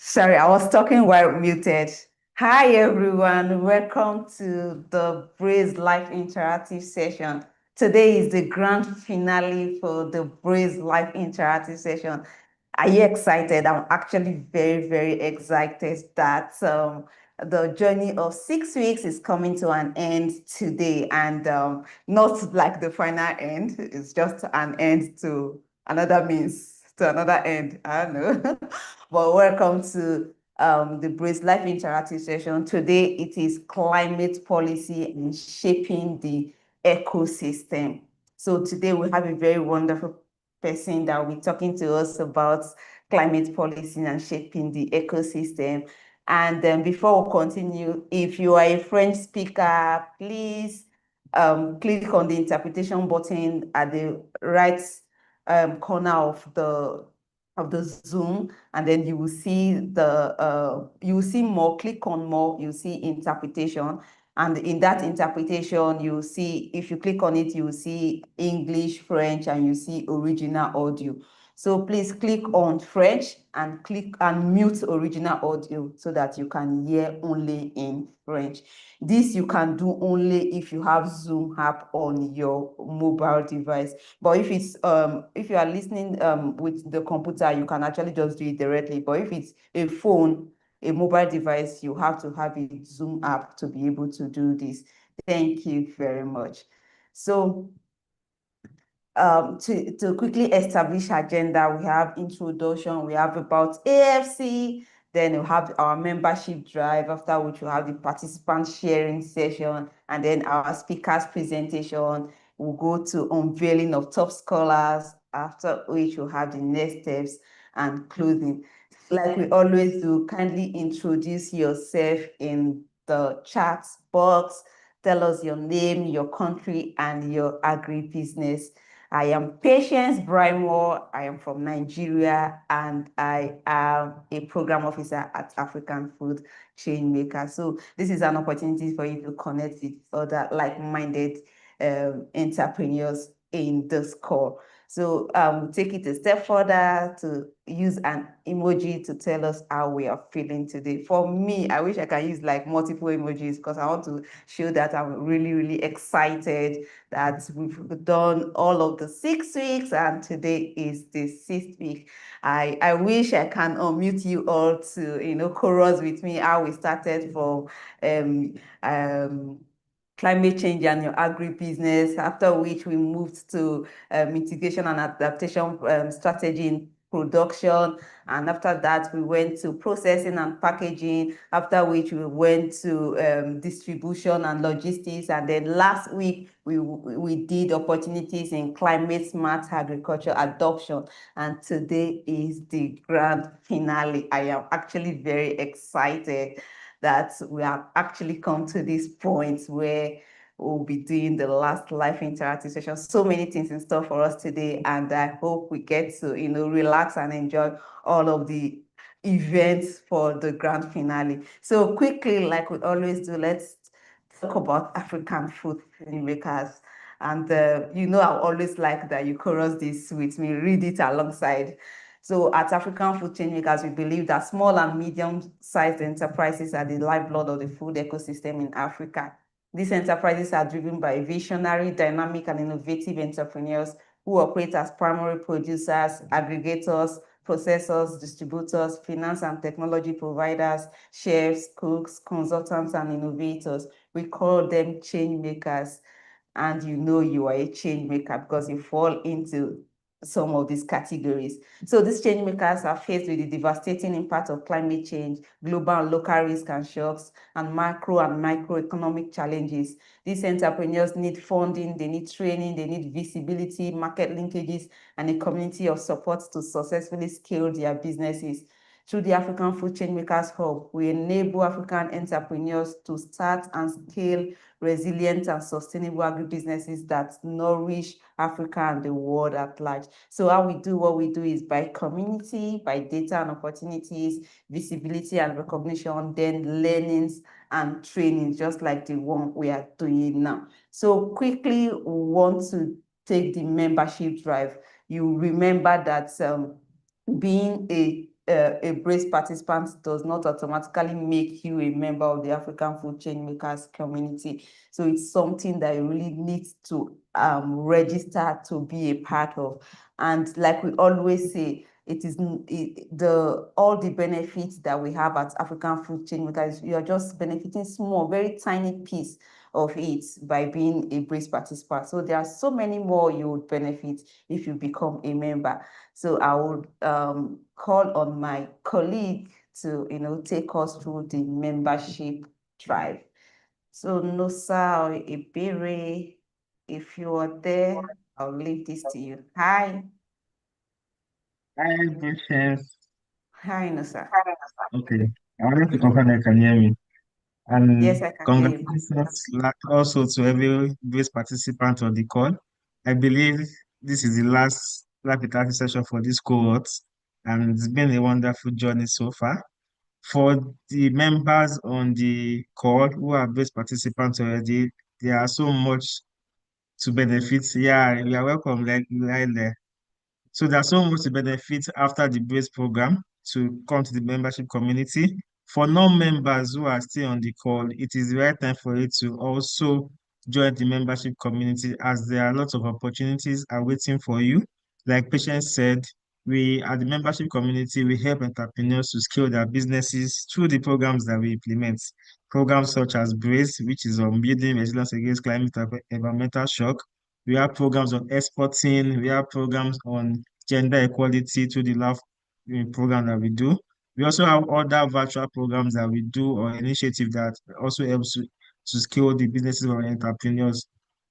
Sorry, I was talking while muted. Hi, everyone. Welcome to the Braze Life Interactive session. Today is the grand finale for the Braze Life Interactive session. Are you excited? I'm actually very, very excited that the journey of 6 weeks is coming to an end today, and not like the final end. It's just an end to another means to another end. I don't know. But welcome to the Brace Life Interactive session. Today it is climate policy and shaping the ecosystem. So today we have a very wonderful person that will be talking to us about climate policy and shaping the ecosystem. And then before we continue, if you are a French speaker, please click on the interpretation button at the right corner of the Zoom, and then you will see you will see more. Click on more, you see interpretation, and in that interpretation, you will see, if you click on it, you will see English, French, and you see original audio. So please click on French and click and mute original audio so that you can hear only in French. This you can do only if you have Zoom app on your mobile device. But if you are listening with the computer, you can actually just do it directly. But if it's a phone, a mobile device, you have to have a Zoom app to be able to do this. Thank you very much. So to quickly establish agenda, we have introduction, we have about AFC, then we have our membership drive, after which we have the participant sharing session, and then our speakers presentation. We'll go to unveiling of top scholars, after which we'll have the next steps and closing. Like we always do, kindly introduce yourself in the chat box. Tell us your name, your country, and your agribusiness. I am Patience Brimore. I am from Nigeria, and I am a program officer at African Food Chainmaker. So this is an opportunity for you to connect with other like-minded entrepreneurs in this call. So take it a step further to use an emoji to tell us how we are feeling today. For me, I wish I can use like multiple emojis because I want to show that I'm really, really excited that we've done all of the 6 weeks and today is the 6th week. I wish I can unmute you all to, chorus with me how we started from um, um, climate change and your agribusiness, after which we moved to mitigation and adaptation strategy in production. And after that, we went to processing and packaging, after which we went to distribution and logistics. And then last week, we did opportunities in climate smart agriculture adoption. And today is the grand finale. I am actually very excited that we have actually come to this point where we'll be doing the last live interactive session. So many things in store for us today, and I hope we get to, relax and enjoy all of the events for the grand finale. So quickly, like we always do, let's talk about African food makers. And I always like that you chorus this with me, read it alongside. So at African Food Chainmakers, we believe that small and medium-sized enterprises are the lifeblood of the food ecosystem in Africa. These enterprises are driven by visionary, dynamic, and innovative entrepreneurs who operate as primary producers, aggregators, processors, distributors, finance and technology providers, chefs, cooks, consultants, and innovators. We call them change makers. And you are a change maker because you fall into some of these categories. So these change makers are faced with the devastating impact of climate change, global and local risks and shocks, and macro and microeconomic challenges. These entrepreneurs need funding, they need training, they need visibility, market linkages, and a community of support to successfully scale their businesses. Through the African Food Changemakers Hub, we enable African entrepreneurs to start and scale resilient and sustainable agribusinesses that nourish Africa and the world at large. So how we do what we do is by community, by data and opportunities, visibility and recognition, then learnings and training, just like the one we are doing now. So quickly, we want to take the membership drive. You remember that being a BRACE participant does not automatically make you a member of the African Food Chain Makers community. So it's something that you really need to register to be a part of. And like we always say, it is all the benefits that we have at African Food Chain Makers, you are just benefiting small, very tiny piece of it by being a BRACE participant. So there are so many more you would benefit if you become a member. So I would call on my colleague to, take us through the membership drive. So Nosa or Ibere, if you are there, I'll leave this to you. Hi. Hi, Patience. Hi, Nosa. Okay. I wanted to confirm that you can hear me. Yes, And I can hear you. congratulations also to every guest participant on the call. I believe this is the last live interactive session for this cohort, and it's been a wonderful journey so far. For the members on the call who are best participants already, there are so much to benefit. Yeah, you are welcome, like right there. So there's so much to benefit after the base program to come to the membership community. For non-members who are still on the call, it is the right time for you to also join the membership community as there are lots of opportunities are waiting for you. Like Patience said, we at the membership community, we help entrepreneurs to scale their businesses through the programs that we implement. Programs such as BRACE, which is on building resilience against climate and environmental shock. We have programs on exporting. We have programs on gender equality to the love program that we do. We also have other virtual programs that we do or initiative that also helps to scale the businesses of our entrepreneurs.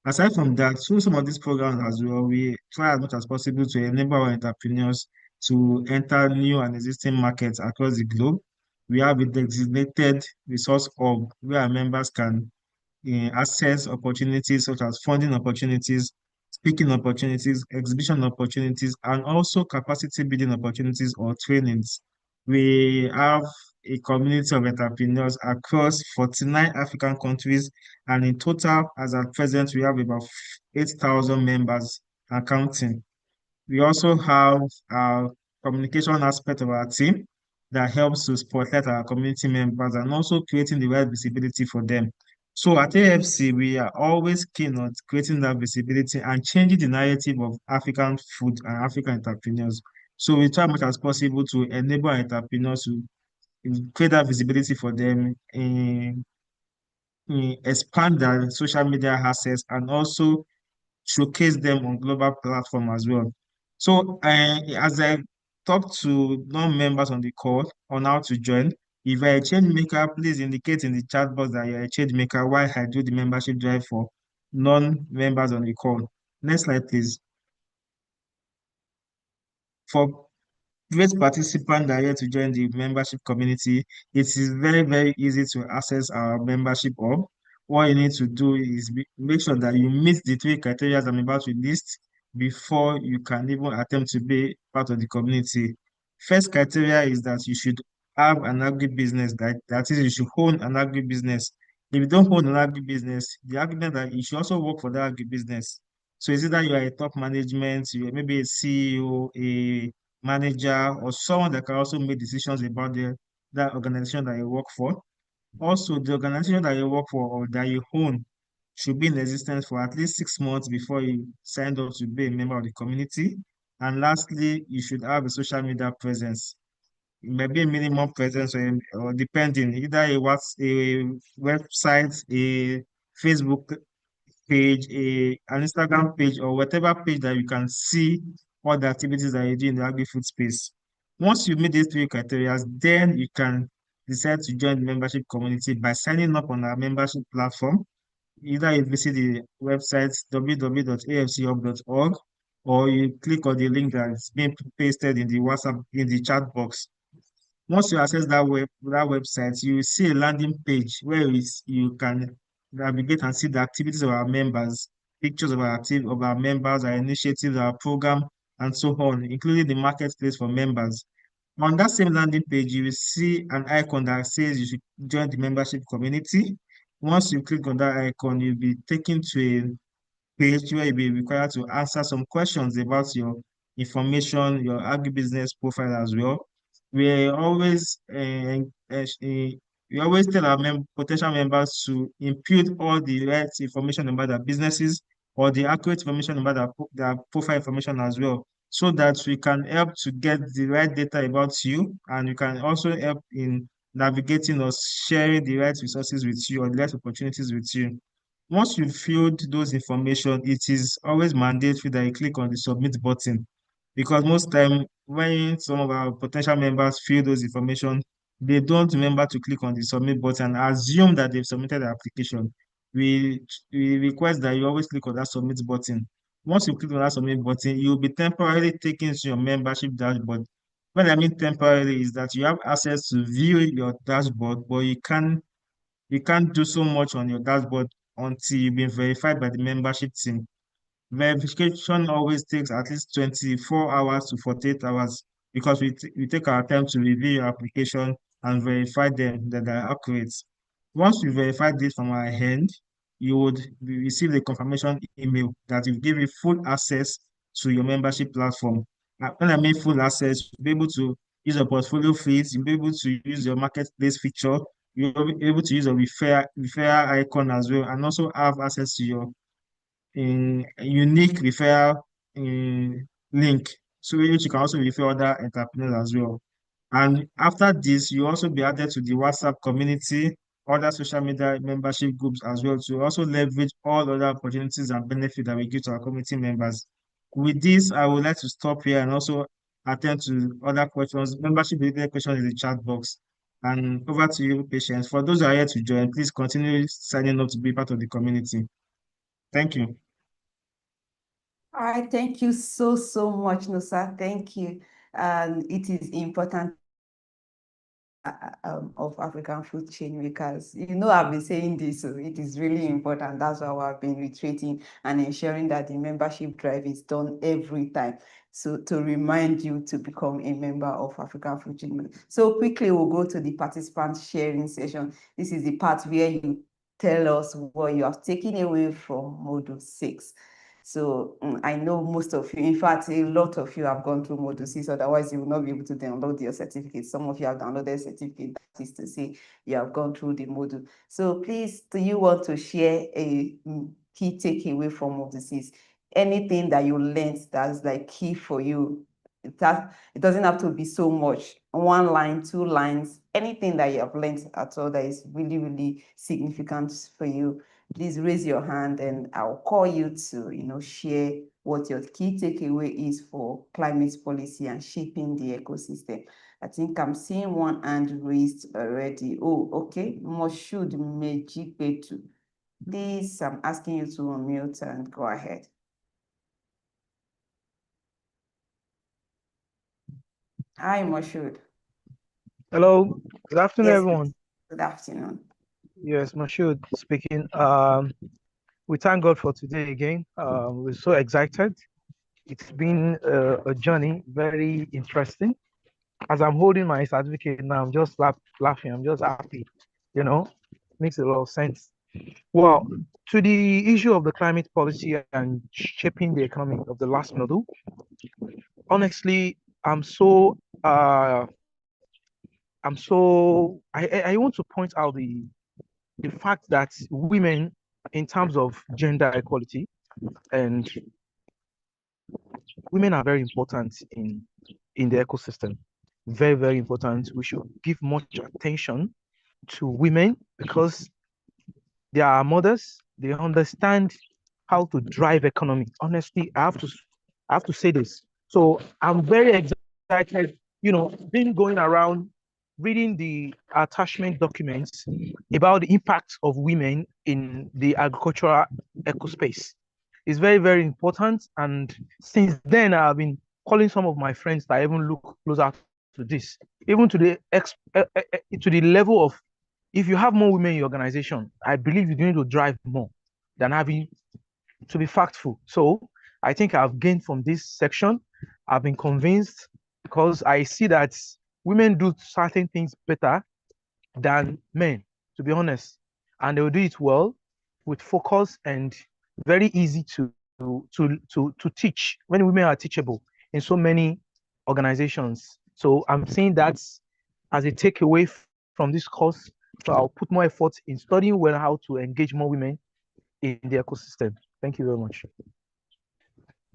Aside from that, through some of these programs as well, we try as much as possible to enable our entrepreneurs to enter new and existing markets across the globe. We have a designated resource hub where our members can access opportunities such as funding opportunities, speaking opportunities, exhibition opportunities, and also capacity building opportunities or trainings. We have a community of entrepreneurs across 49 African countries, and in total, as at present, we have about 8,000 members and counting. We also have a communication aspect of our team that helps to spotlight our community members and also creating the right visibility for them. So at AFC, we are always keen on creating that visibility and changing the narrative of African food and African entrepreneurs. So we try as much as possible to enable entrepreneurs to create that visibility for them, expand their social media access, and also showcase them on global platform as well. So as I talk to non-members on the call on how to join, if you're a change maker, please indicate in the chat box that you're a change maker while I do the membership drive for non-members on the call. Next slide, please. For great participants that are here to join the membership community, it is very, very easy to access our membership hub. What you need to do is make sure that you meet the three criteria I'm about to list before you can even attempt to be part of the community. First criteria is that you should have an agribusiness, that is, you should own an agribusiness. If you don't own an agribusiness, the argument that you should also work for that agribusiness. So is it that you are a top management, you are maybe a CEO, a manager, or someone that can also make decisions about that organization that you work for. Also, the organization that you work for or that you own should be in existence for at least 6 months before you sign up to be a member of the community. And lastly, you should have a social media presence. It may be a minimum presence or depending, either a website, a Facebook page, an Instagram page, or whatever page that you can see all the activities that you do in the agri-food space. Once you meet these three criteria, then you can decide to join the membership community by signing up on our membership platform. Either you visit the website www.afchub.org or you click on the link that is being pasted in the WhatsApp in the chat box. Once you access that website, you will see a landing page where you can navigate and see the activities of our members, pictures of our members, our initiatives, our program, and so on, including the marketplace for members. On that same landing page, you will see an icon that says you should join the membership community. Once you click on that icon, you'll be taken to a page where you'll be required to answer some questions about your information, your agribusiness profile as well. we always we always tell our potential members to input all the right information about their businesses or the accurate information about their profile information as well, so that we can help to get the right data about you, and we can also help in navigating or sharing the right resources with you or the right opportunities with you. Once you filled those information, it is always mandatory that you click on the submit button, because most time when some of our potential members fill those information, they don't remember to click on the submit button and assume that they've submitted the application. We, we request that you always click on that submit button. Once you click on that submit button, you'll be temporarily taken to your membership dashboard. What I mean temporarily is that you have access to view your dashboard, but you can't do so much on your dashboard until you've been verified by the membership team. Verification always takes at least 24 hours to 48 hours, because we take our time to review your application and verify them that they are accurate. Once we verify this from our end, you would receive a confirmation email that will give you full access to your membership platform. When I mean full access, you'll be able to use your portfolio feeds, you'll be able to use your marketplace feature, you'll be able to use a referral icon as well, and also have access to your in a unique referral link, so which you can also refer other entrepreneurs as well. And after this, you also be added to the WhatsApp community, other social media membership groups as well, to also leverage all other opportunities and benefits that we give to our community members. With this, I would like to stop here and also attend to other questions. Membership related questions in the chat box. And over to you, Patience. For those who are here to join, please continue signing up to be part of the community. Thank you. All right, thank you so, so much, Nusa. Thank you. And it is important of African food chain makers. You know, I've been saying this, so it is really important. That's why I've been retreating and ensuring that the membership drive is done every time. So to remind you to become a member of African Food Chain Makers. So quickly, we'll go to the participant sharing session. This is the part where you tell us what you have taken away from Module 6. So I know most of you, in fact, a lot of you have gone through Module 6, otherwise you will not be able to download your certificate. Some of you have downloaded certificate, that is to say you have gone through the module. So please, do you want to share a key takeaway from Module 6? Anything that you learned that's like key for you? It doesn't have to be so much, 1 line, 2 lines, anything that you have learned at all that is really, really significant for you. Please raise your hand and I'll call you to, share what your key takeaway is for climate policy and shaping the ecosystem. I think I'm seeing one hand raised already. Oh, okay. Moshood Mejipetu. Please, I'm asking you to unmute and go ahead. Hi, Moshood. Hello, good afternoon, Yes, everyone. good afternoon. Yes, Mashud speaking. We thank God for today again. We're so excited. It's been a journey, very interesting. As I'm holding my certificate now, I'm just laughing. I'm just happy. Makes a lot of sense. Well, to the issue of the climate policy and shaping the economy of the last module, honestly, I want to point out the fact that women, in terms of gender equality, and women are very important in the ecosystem. Very, very important. We should give much attention to women because they are mothers. They understand how to drive economy. Honestly, I have to say this. So I'm very excited. Been going around reading the attachment documents about the impact of women in the agricultural ecospace. It's very, very important. And since then, I've been calling some of my friends that even look closer to this, even to the level of, if you have more women in your organization, I believe you need to drive more than having to be factful. So I think I've gained from this section. I've been convinced because I see that women do certain things better than men, to be honest, and they will do it well with focus and very easy to teach when women are teachable in so many organizations. So I'm saying that as a takeaway from this course. So I'll put more effort in studying well how to engage more women in the ecosystem. Thank you very much.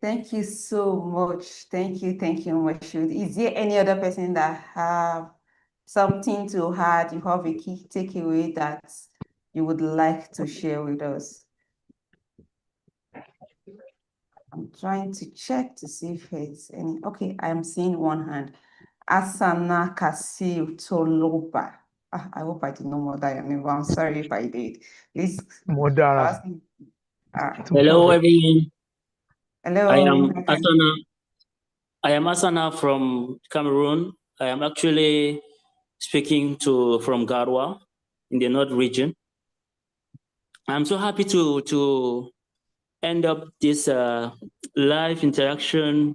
Thank you so much. Thank you, Moshood. Is there any other person that have something to add? You have a key takeaway that you would like to share with us? I'm trying to check to see if it's any. Okay, I'm seeing one hand. Asana Kasil Toloba. I hope I did not murder your name, but I'm sorry if I did. Please. Modara. Hello, everyone. Hello. I am Asana from Cameroon. I am actually speaking from Garwa in the North region. I'm so happy to end up this live interaction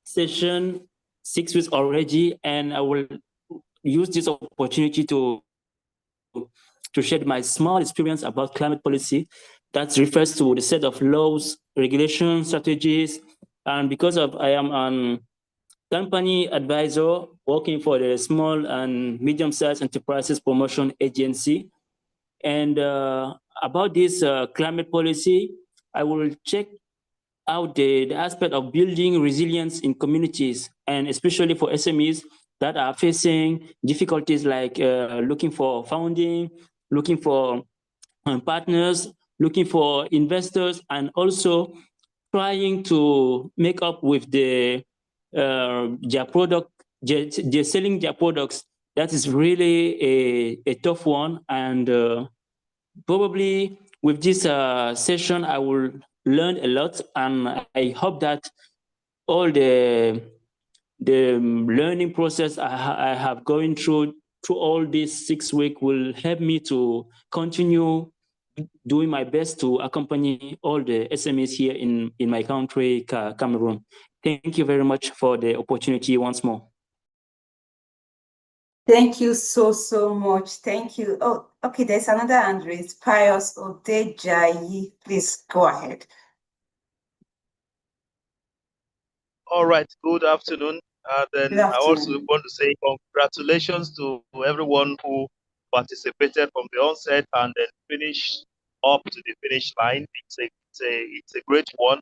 session 6 weeks already, and I will use this opportunity to share my small experience about climate policy that refers to the set of laws, regulations, strategies, and because I am an company advisor working for the small and medium-sized enterprises promotion agency. And about this climate policy, I will check out the aspect of building resilience in communities, and especially for SMEs that are facing difficulties like looking for funding, looking for partners, looking for investors, and also trying to make up with their product, they're selling their products. That is really a tough one. And probably with this session, I will learn a lot. And I hope that all the learning process I have going through all these 6 weeks will help me to continue doing my best to accompany all the SMEs here in my country, Cameroon. Thank you very much for the opportunity once more. Thank you so much. Thank you. Oh, okay, there's another Andres, Pius Odejayi. Please go ahead. All right, good afternoon. Then I also want to say congratulations to everyone who participated from the onset and then finished up to the finish line. It's a great one.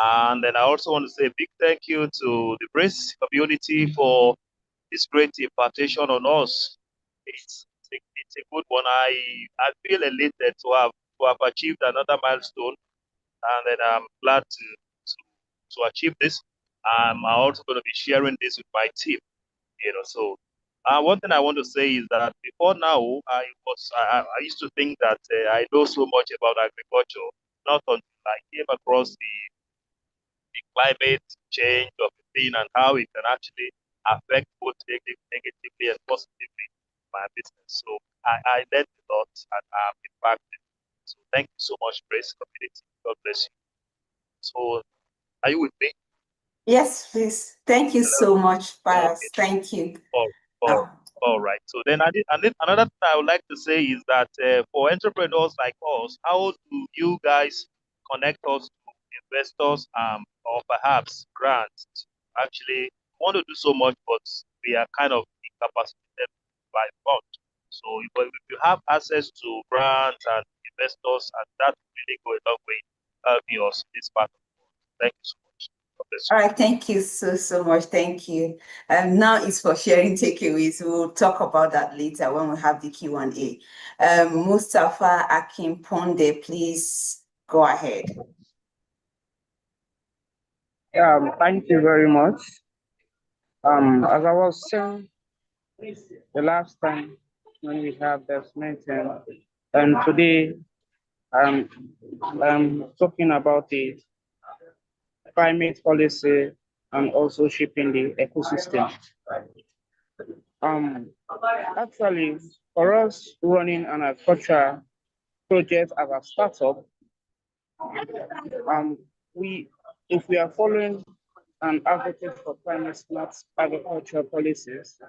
And then I also want to say a big thank you to the Brace community for this great impartation on us. It's a good one. I feel elated to have achieved another milestone, and then I'm glad to achieve this. I'm also going to be sharing this with my team. So one thing I want to say is that before now, I used to think that I know so much about agriculture, not until I came across the climate change of the thing and how it can actually affect both negatively and positively my business. So I learned a lot and I'm impacted. So thank you so much, Brace community. God bless you. So are you with me? Yes, please. Thank you so much, Pius. Okay. Thank you. All right. So then another thing I would like to say is that for entrepreneurs like us, how do you guys connect us to investors or perhaps grants? Actually, we want to do so much, but we are kind of incapacitated by fund. So if you have access to grants and investors, and that will really go a long way helping us in this part of the world. Thank you so much. All right, thank you so much. Thank you. Now it's for sharing takeaways. We'll talk about that later when we have the Q&A. Mustafa Akinponde, please go ahead. Thank you very much. As I was saying the last time when we had this meeting, and today I'm talking about the climate policy and also shaping the ecosystem. Actually, for us running an agriculture project as a startup, if we are following an advocate for climate smart agriculture policies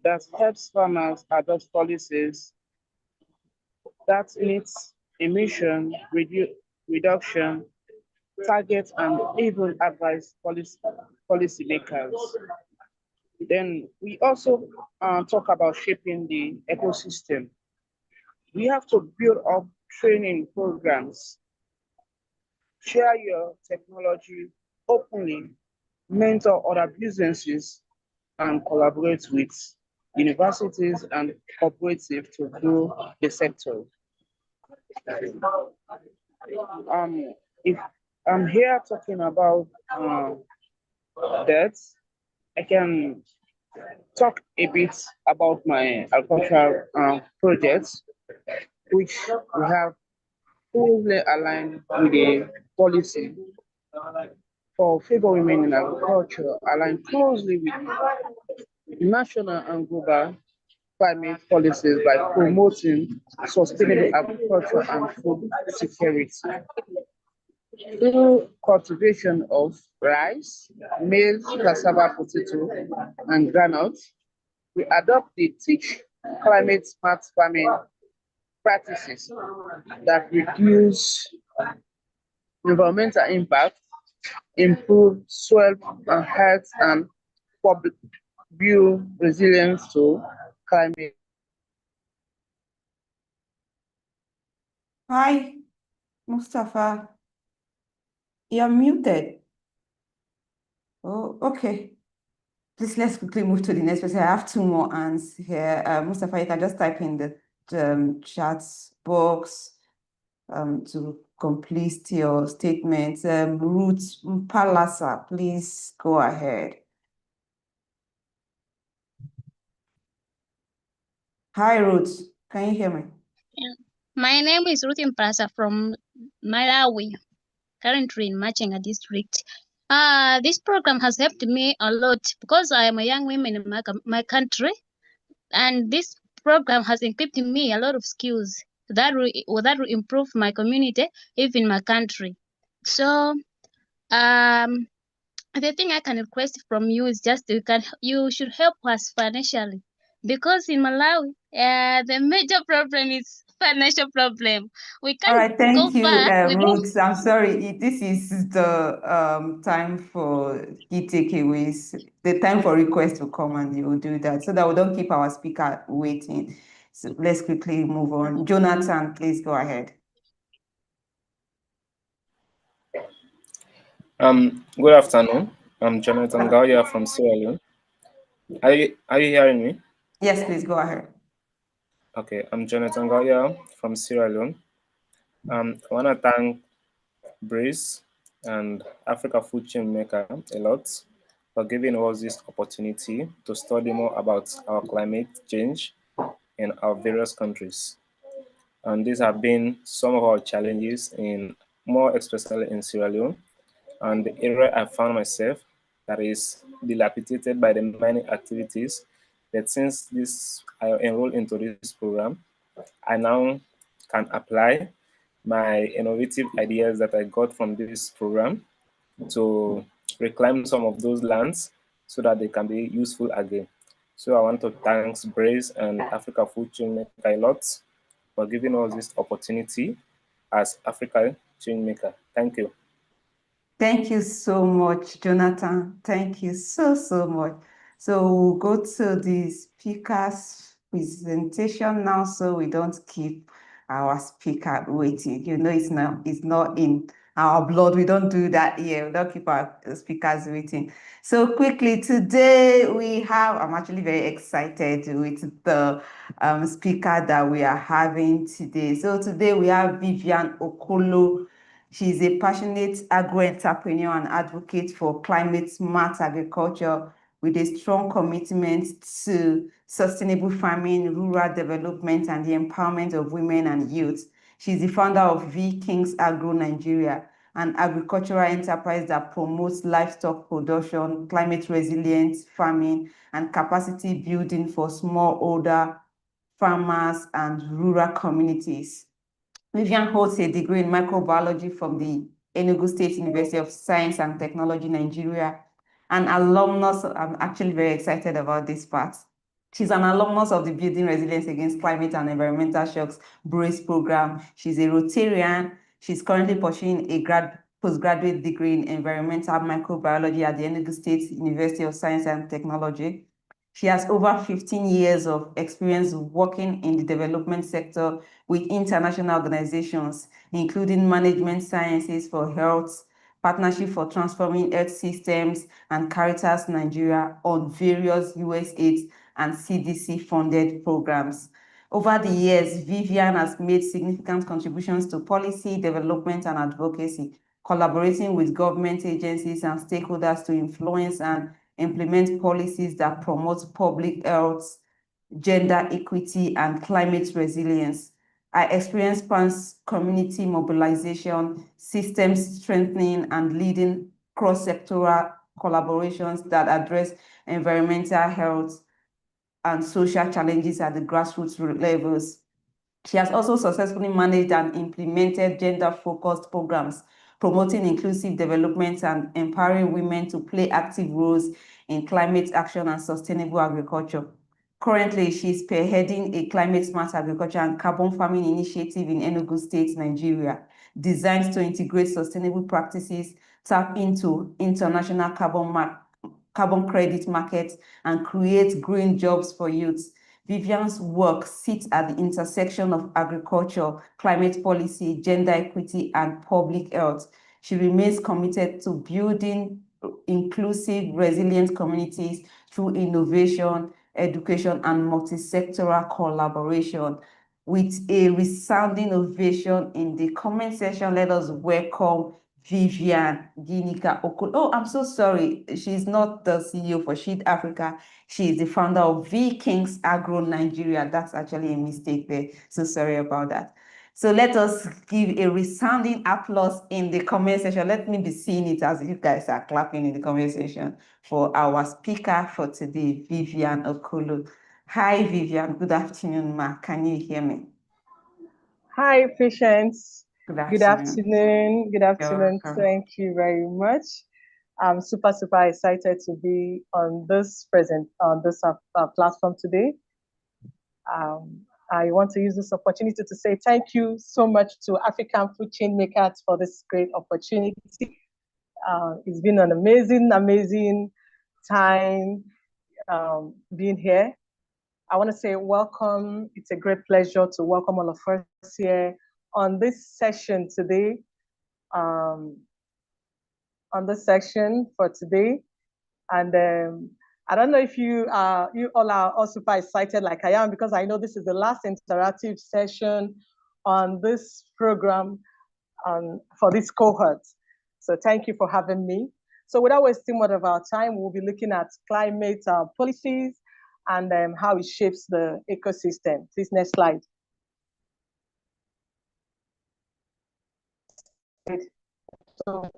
that helps farmers adopt policies that meets emission reduction targets and even advise policymakers. Then we also talk about shaping the ecosystem. We have to build up training programs, share your technology openly, mentor other businesses, and collaborate with universities and cooperatives to grow the sector. If I'm here talking about that, I can talk a bit about my agricultural projects, which we have fully aligned with the policy for favor women in agriculture, aligned closely with national and global climate policies by promoting sustainable agriculture and food security. Through cultivation of rice, maize, cassava, potato, and granules, we adopt the teach climate smart farming practices that reduce environmental impact, improve soil and health, and build resilience to climate. Hi, Mustafa. You're muted. Oh, okay. Please, let's quickly move to the next person. I have two more hands here. Mustafa, you can just type in the chat box to complete your statement. Ruth Palasa, please go ahead. Hi, Ruth. Can you hear me? Yeah. My name is Ruth Imprasa from Malawi, currently in Machinga district. This program has helped me a lot because I am a young woman in my country, and this program has equipped me a lot of skills that will improve my community, even my country. So, the thing I can request from you is just you should help us financially, because in Malawi, the major problem is financial problem. We All can't right, go thank you, far without. Ruth. I'm sorry, this is the time for key takeaways. The time for requests will come and you will do that so that we don't keep our speaker waiting. So let's quickly move on. Jonathan, please go ahead. Good afternoon. I'm Jonathan Gauya from Sierra Leone. Are you hearing me? Yes, please go ahead. Okay, I'm Jonathan Gauya from Sierra Leone. I want to thank Breeze and Africa Food Chain Maker a lot for giving us this opportunity to study more about our climate change in our various countries. And these have been some of our challenges, in more especially in Sierra Leone, and the area I found myself that is dilapidated by the mining activities. But since I enrolled into this program, I now can apply my innovative ideas that I got from this program to reclaim some of those lands so that they can be useful again. So I want to thank Brace and Africa Food Chain a lot for giving us this opportunity as Africa Chain Maker. Thank you. Thank you so much, Jonathan. Thank you so much. So we'll go to the speaker's presentation now so we don't keep our speaker waiting. You know, it's not in our blood. We don't do that here. We don't keep our speakers waiting. So quickly, today I'm actually very excited with the speaker that we are having today. So today we have Vivian Okolo. She's a passionate agro-entrepreneur and advocate for climate-smart agriculture with a strong commitment to sustainable farming, rural development, and the empowerment of women and youth. She's the founder of V Kings Agro Nigeria, an agricultural enterprise that promotes livestock production, climate-resilient farming, and capacity building for smallholder farmers and rural communities. Vivian holds a degree in microbiology from the Enugu State University of Science and Technology, Nigeria. An alumnus, I'm actually very excited about this part. She's an alumnus of the Building Resilience Against Climate and Environmental Shocks BRACE program. She's a Rotarian. She's currently pursuing a postgraduate degree in environmental microbiology at the Enugu State University of Science and Technology. She has over 15 years of experience working in the development sector with international organizations, including Management Sciences for Health, Partnership for Transforming Health Systems, and Caritas Nigeria on various USAID and CDC-funded programs. Over the years, Vivian has made significant contributions to policy, development, and advocacy, collaborating with government agencies and stakeholders to influence and implement policies that promote public health, gender equity, and climate resilience. Our experience spans community mobilization, systems strengthening, and leading cross-sectoral collaborations that address environmental health and social challenges at the grassroots levels. She has also successfully managed and implemented gender-focused programs, promoting inclusive development and empowering women to play active roles in climate action and sustainable agriculture. Currently, she is spearheading a climate-smart agriculture and carbon farming initiative in Enugu State, Nigeria, designed to integrate sustainable practices, tap into international carbon credit markets, and create green jobs for youths. Vivian's work sits at the intersection of agriculture, climate policy, gender equity, and public health. She remains committed to building inclusive, resilient communities through innovation, education, and multi-sectoral collaboration. With a resounding ovation in the comment section, let us welcome Vivian Ginika Okolo. Oh, I'm so sorry. She's not the CEO for Sheet Africa. She is the founder of V Kings Agro Nigeria. That's actually a mistake there. So sorry about that. So let us give a resounding applause in the comment section. Let me be seeing it as you guys are clapping in the comment section for our speaker for today, Vivian Okolo. Hi, Vivian. Good afternoon, ma. Can you hear me? Hi, Patience. Good Good afternoon. Good afternoon. Thank you very much. I'm super excited to be on this platform today. I want to use this opportunity to say thank you so much to African Food Chain Makers for this great opportunity. It's been an amazing time being here. I want to say welcome. It's a great pleasure to welcome all of us here on this session today. On this section for today. And I don't know if you all are all super excited like I am, because I know this is the last interactive session on this program for this cohort. So thank you for having me. So without wasting much of our time, we'll be looking at climate policies and how it shapes the ecosystem. Please, next slide. So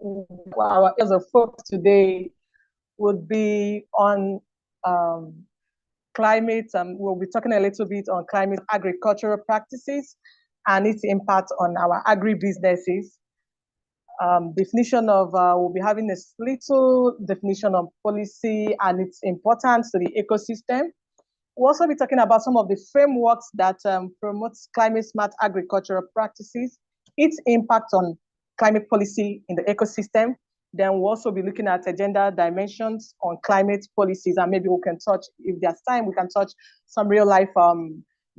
our areas of focus today would be on climate. We'll be talking a little bit on climate agricultural practices and its impact on our agribusinesses. Definition of, we'll be having a little definition of policy and its importance to the ecosystem. We'll also be talking about some of the frameworks that promotes climate smart agricultural practices, its impact on climate policy in the ecosystem. Then we'll also be looking at gender dimensions on climate policies, and maybe we can touch, if there's time, we can touch some real life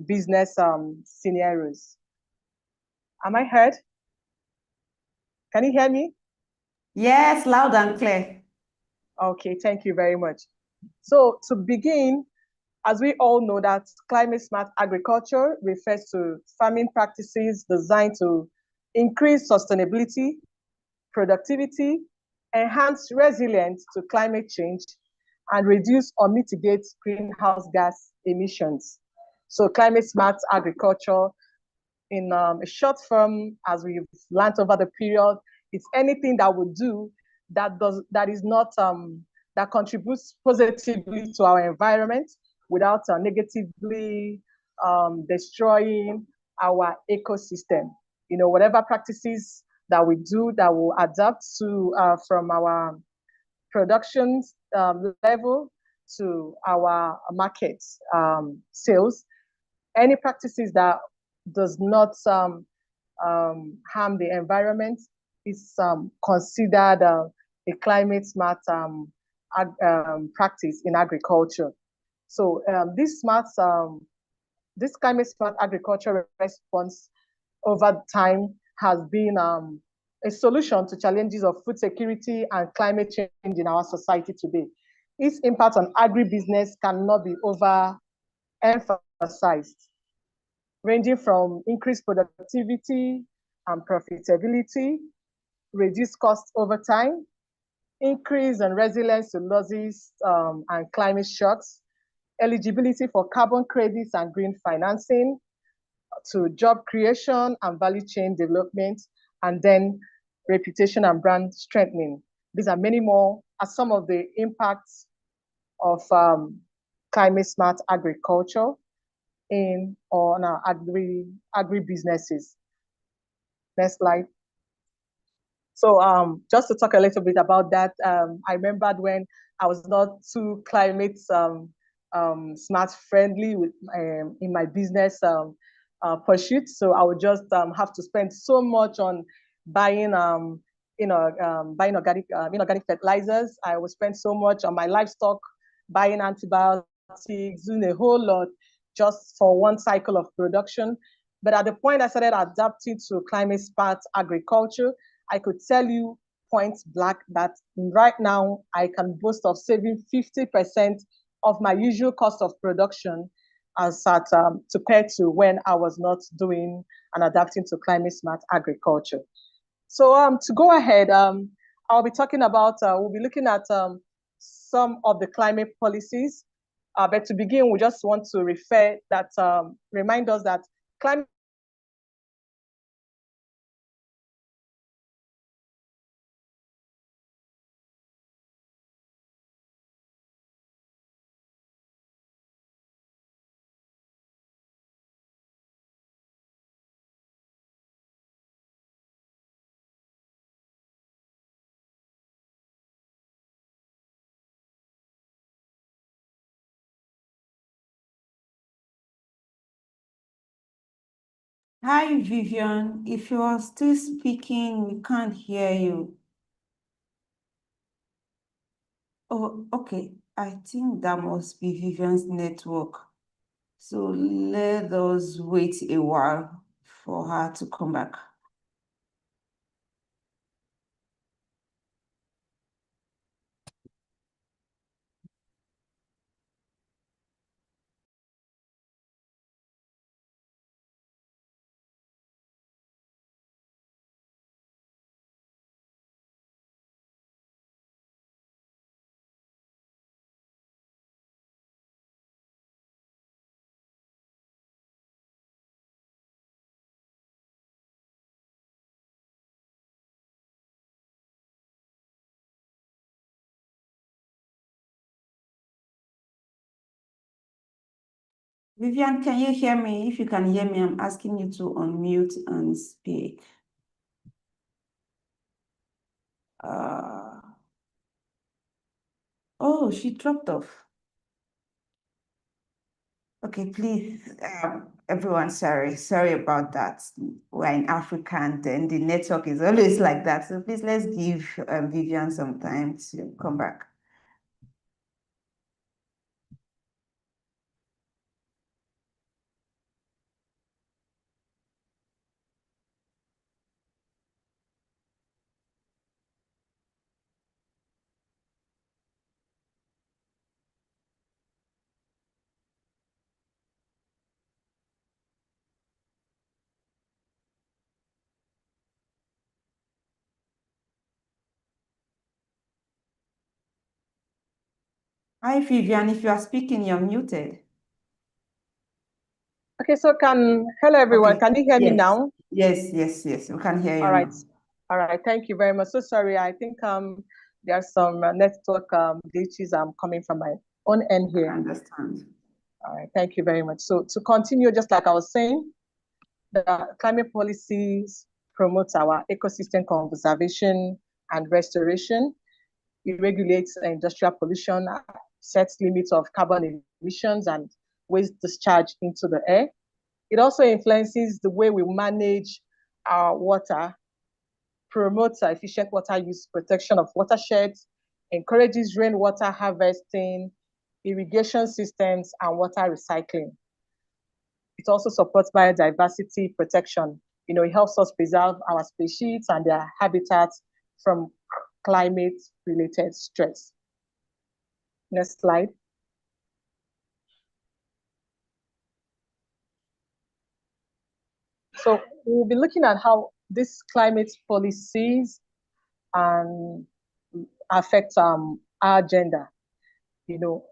business scenarios. Am I heard? Can you hear me? Yes, loud and clear. Okay, thank you very much. So to begin, as we all know that climate smart agriculture refers to farming practices designed to increase sustainability, productivity, enhance resilience to climate change, and reduce or mitigate greenhouse gas emissions. So climate smart agriculture, in a short form, as we've learned over the period, it's anything that would do that contributes positively to our environment without negatively destroying our ecosystem. You know, whatever practices that we do that will adapt to from our production level to our market sales, any practices that does not harm the environment is considered a climate smart practice in agriculture. So this climate smart agriculture response over time has been a solution to challenges of food security and climate change in our society today. Its impact on agribusiness cannot be overemphasized, ranging from increased productivity and profitability, reduced costs over time, increase in resilience to losses and climate shocks, eligibility for carbon credits and green financing, to job creation and value chain development, and then reputation and brand strengthening. These are many more as some of the impacts of climate smart agriculture on our agri-businesses. Next slide. So just to talk a little bit about that, I remembered when I was not too climate smart friendly with in my business pursuit. So I would just have to spend so much on buying buying organic inorganic fertilizers. I would spend so much on my livestock, buying antibiotics, doing a whole lot just for one cycle of production. But at the point I started adapting to climate smart agriculture, I could tell you point blank that right now I can boast of saving 50% of my usual cost of production as at compared to when I was not doing and adapting to climate smart agriculture. So to go ahead, I'll be talking about, we'll be looking at some of the climate policies. But to begin, we just want to remind us that climate Hi, Vivian. If you are still speaking, we can't hear you. Oh, okay. I think that must be Vivian's network. So let us wait a while for her to come back. Vivian, can you hear me? If you can hear me, I'm asking you to unmute and speak. Oh, she dropped off. Okay, please, everyone, sorry about that. We're in Africa and then the network is always like that. So please, let's give Vivian some time to come back. Hi, Vivian, if you are speaking, you're muted. Okay, so hello everyone, Okay. can you hear me Yes. now? Yes, we can hear you All right, now. all right, thank you very much. So sorry, I think there are some network glitches coming from my own end here. I understand. All right, thank you very much. So to continue, just like I was saying, the climate policies promote our ecosystem conservation and restoration. It regulates industrial pollution, sets limits of carbon emissions and waste discharge into the air. It also influences the way we manage our water, promotes efficient water use, protection of watersheds, encourages rainwater harvesting, irrigation systems, and water recycling. It also supports biodiversity protection. You know, it helps us preserve our species and their habitats from climate-related stress. Next slide. So we'll be looking at how these climate policies affect our agenda. You know,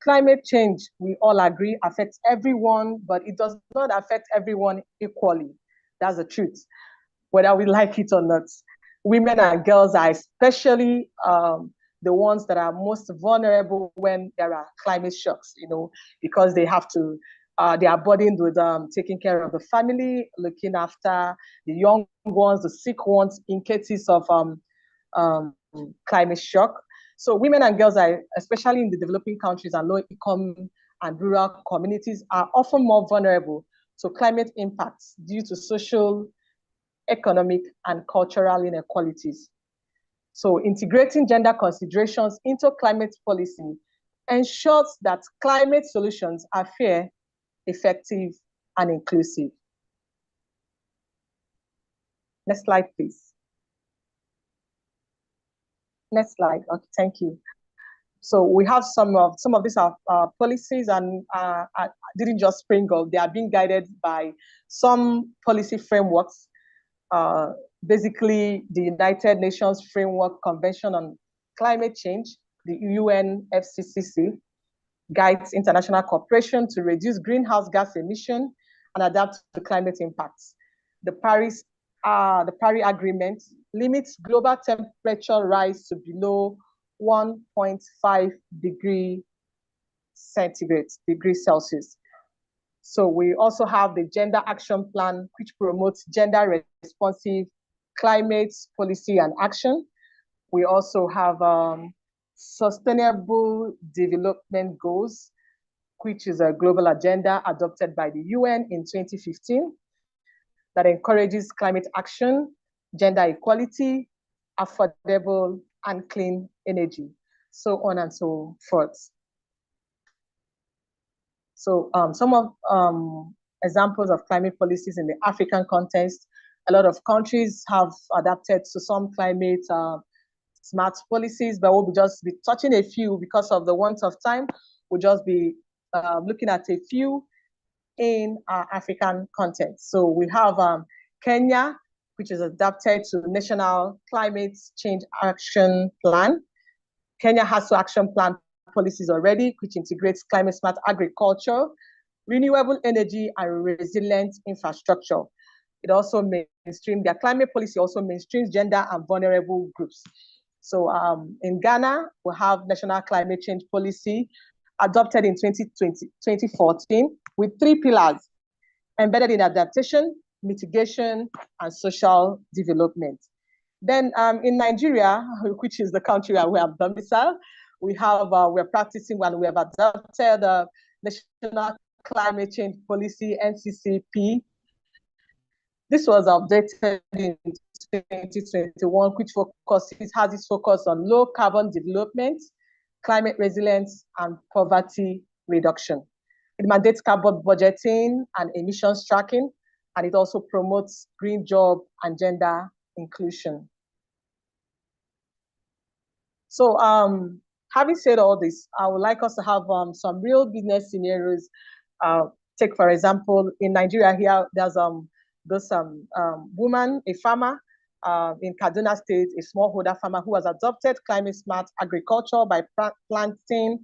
climate change, we all agree, affects everyone, but it does not affect everyone equally. That's the truth, whether we like it or not. Women and girls are especially the ones that are most vulnerable when there are climate shocks, you know, because they have to, they are burdened with taking care of the family, looking after the young ones, the sick ones in cases of climate shock. So women and girls are, especially in the developing countries and low-income and rural communities, are often more vulnerable to climate impacts due to social, economic, and cultural inequalities. So integrating gender considerations into climate policy ensures that climate solutions are fair, effective, and inclusive. Next slide, please. Next slide. Okay, thank you. So we have some of these policies, and didn't just spring up. They are being guided by some policy frameworks. Basically, the United Nations Framework Convention on Climate Change, the UNFCCC, guides international cooperation to reduce greenhouse gas emission and adapt to climate impacts. The Paris Agreement limits global temperature rise to below 1.5 degrees Celsius. So we also have the Gender Action Plan, which promotes gender responsive climate policy and action. We also have Sustainable Development Goals, which is a global agenda adopted by the UN in 2015 that encourages climate action, gender equality, affordable and clean energy, so on and so forth. So some of examples of climate policies in the African context, a lot of countries have adapted to some climate smart policies, but we'll just be touching a few because of the want of time. We'll just be looking at a few in our African context. So we have Kenya, which is adapted to National Climate Change Action Plan. Kenya has two action plan policies already, which integrates climate smart agriculture, renewable energy, and resilient infrastructure. It also mainstreams, their climate policy also mainstreams gender and vulnerable groups. So in Ghana, we have National Climate Change Policy adopted in 2014 with 3 pillars embedded in adaptation, mitigation, and social development. Then in Nigeria, which is the country where we have domicile, we have, we're practicing when we have adopted the National Climate Change Policy, NCCP. This was updated in 2021, which has its focus on low carbon development, climate resilience, and poverty reduction. It mandates carbon budgeting and emissions tracking, and it also promotes green job and gender inclusion. So having said all this, I would like us to have some real business scenarios. Take, for example, in Nigeria here, there's this woman, a farmer in Kaduna State, a smallholder farmer who has adopted climate smart agriculture by planting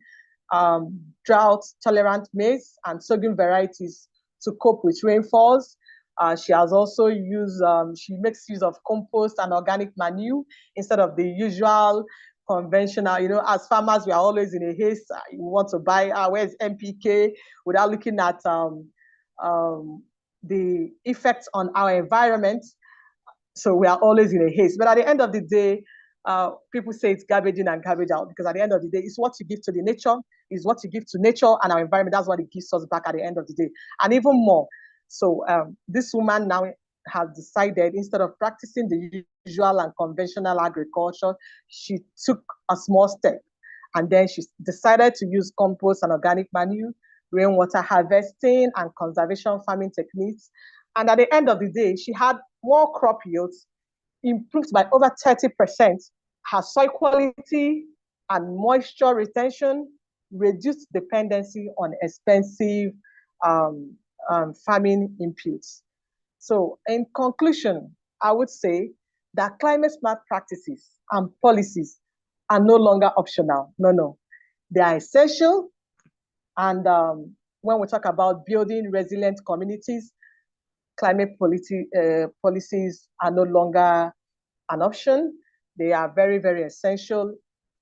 drought-tolerant maize and sorghum varieties to cope with rainfalls. She has also used, she makes use of compost and organic manure instead of the usual conventional, you know, as farmers, we are always in a haste. You want to buy, where's NPK, without looking at the effects on our environment. So we are always in a haste. But at the end of the day, people say it's garbage in and garbage out, because at the end of the day, it's what you give to the nature, is what you give to nature and our environment. That's what it gives us back at the end of the day, and even more. So this woman now has decided, instead of practicing the usual and conventional agriculture, she took a small step And then she decided to use compost and organic manure, rainwater harvesting, and conservation farming techniques. And at the end of the day, she had more crop yields, improved by over 30%, her soil quality and moisture retention, reduced dependency on expensive farming inputs. So in conclusion, I would say that climate smart practices and policies are no longer optional. No, they are essential. And when we talk about building resilient communities, climate policies are no longer an option. They are very, very essential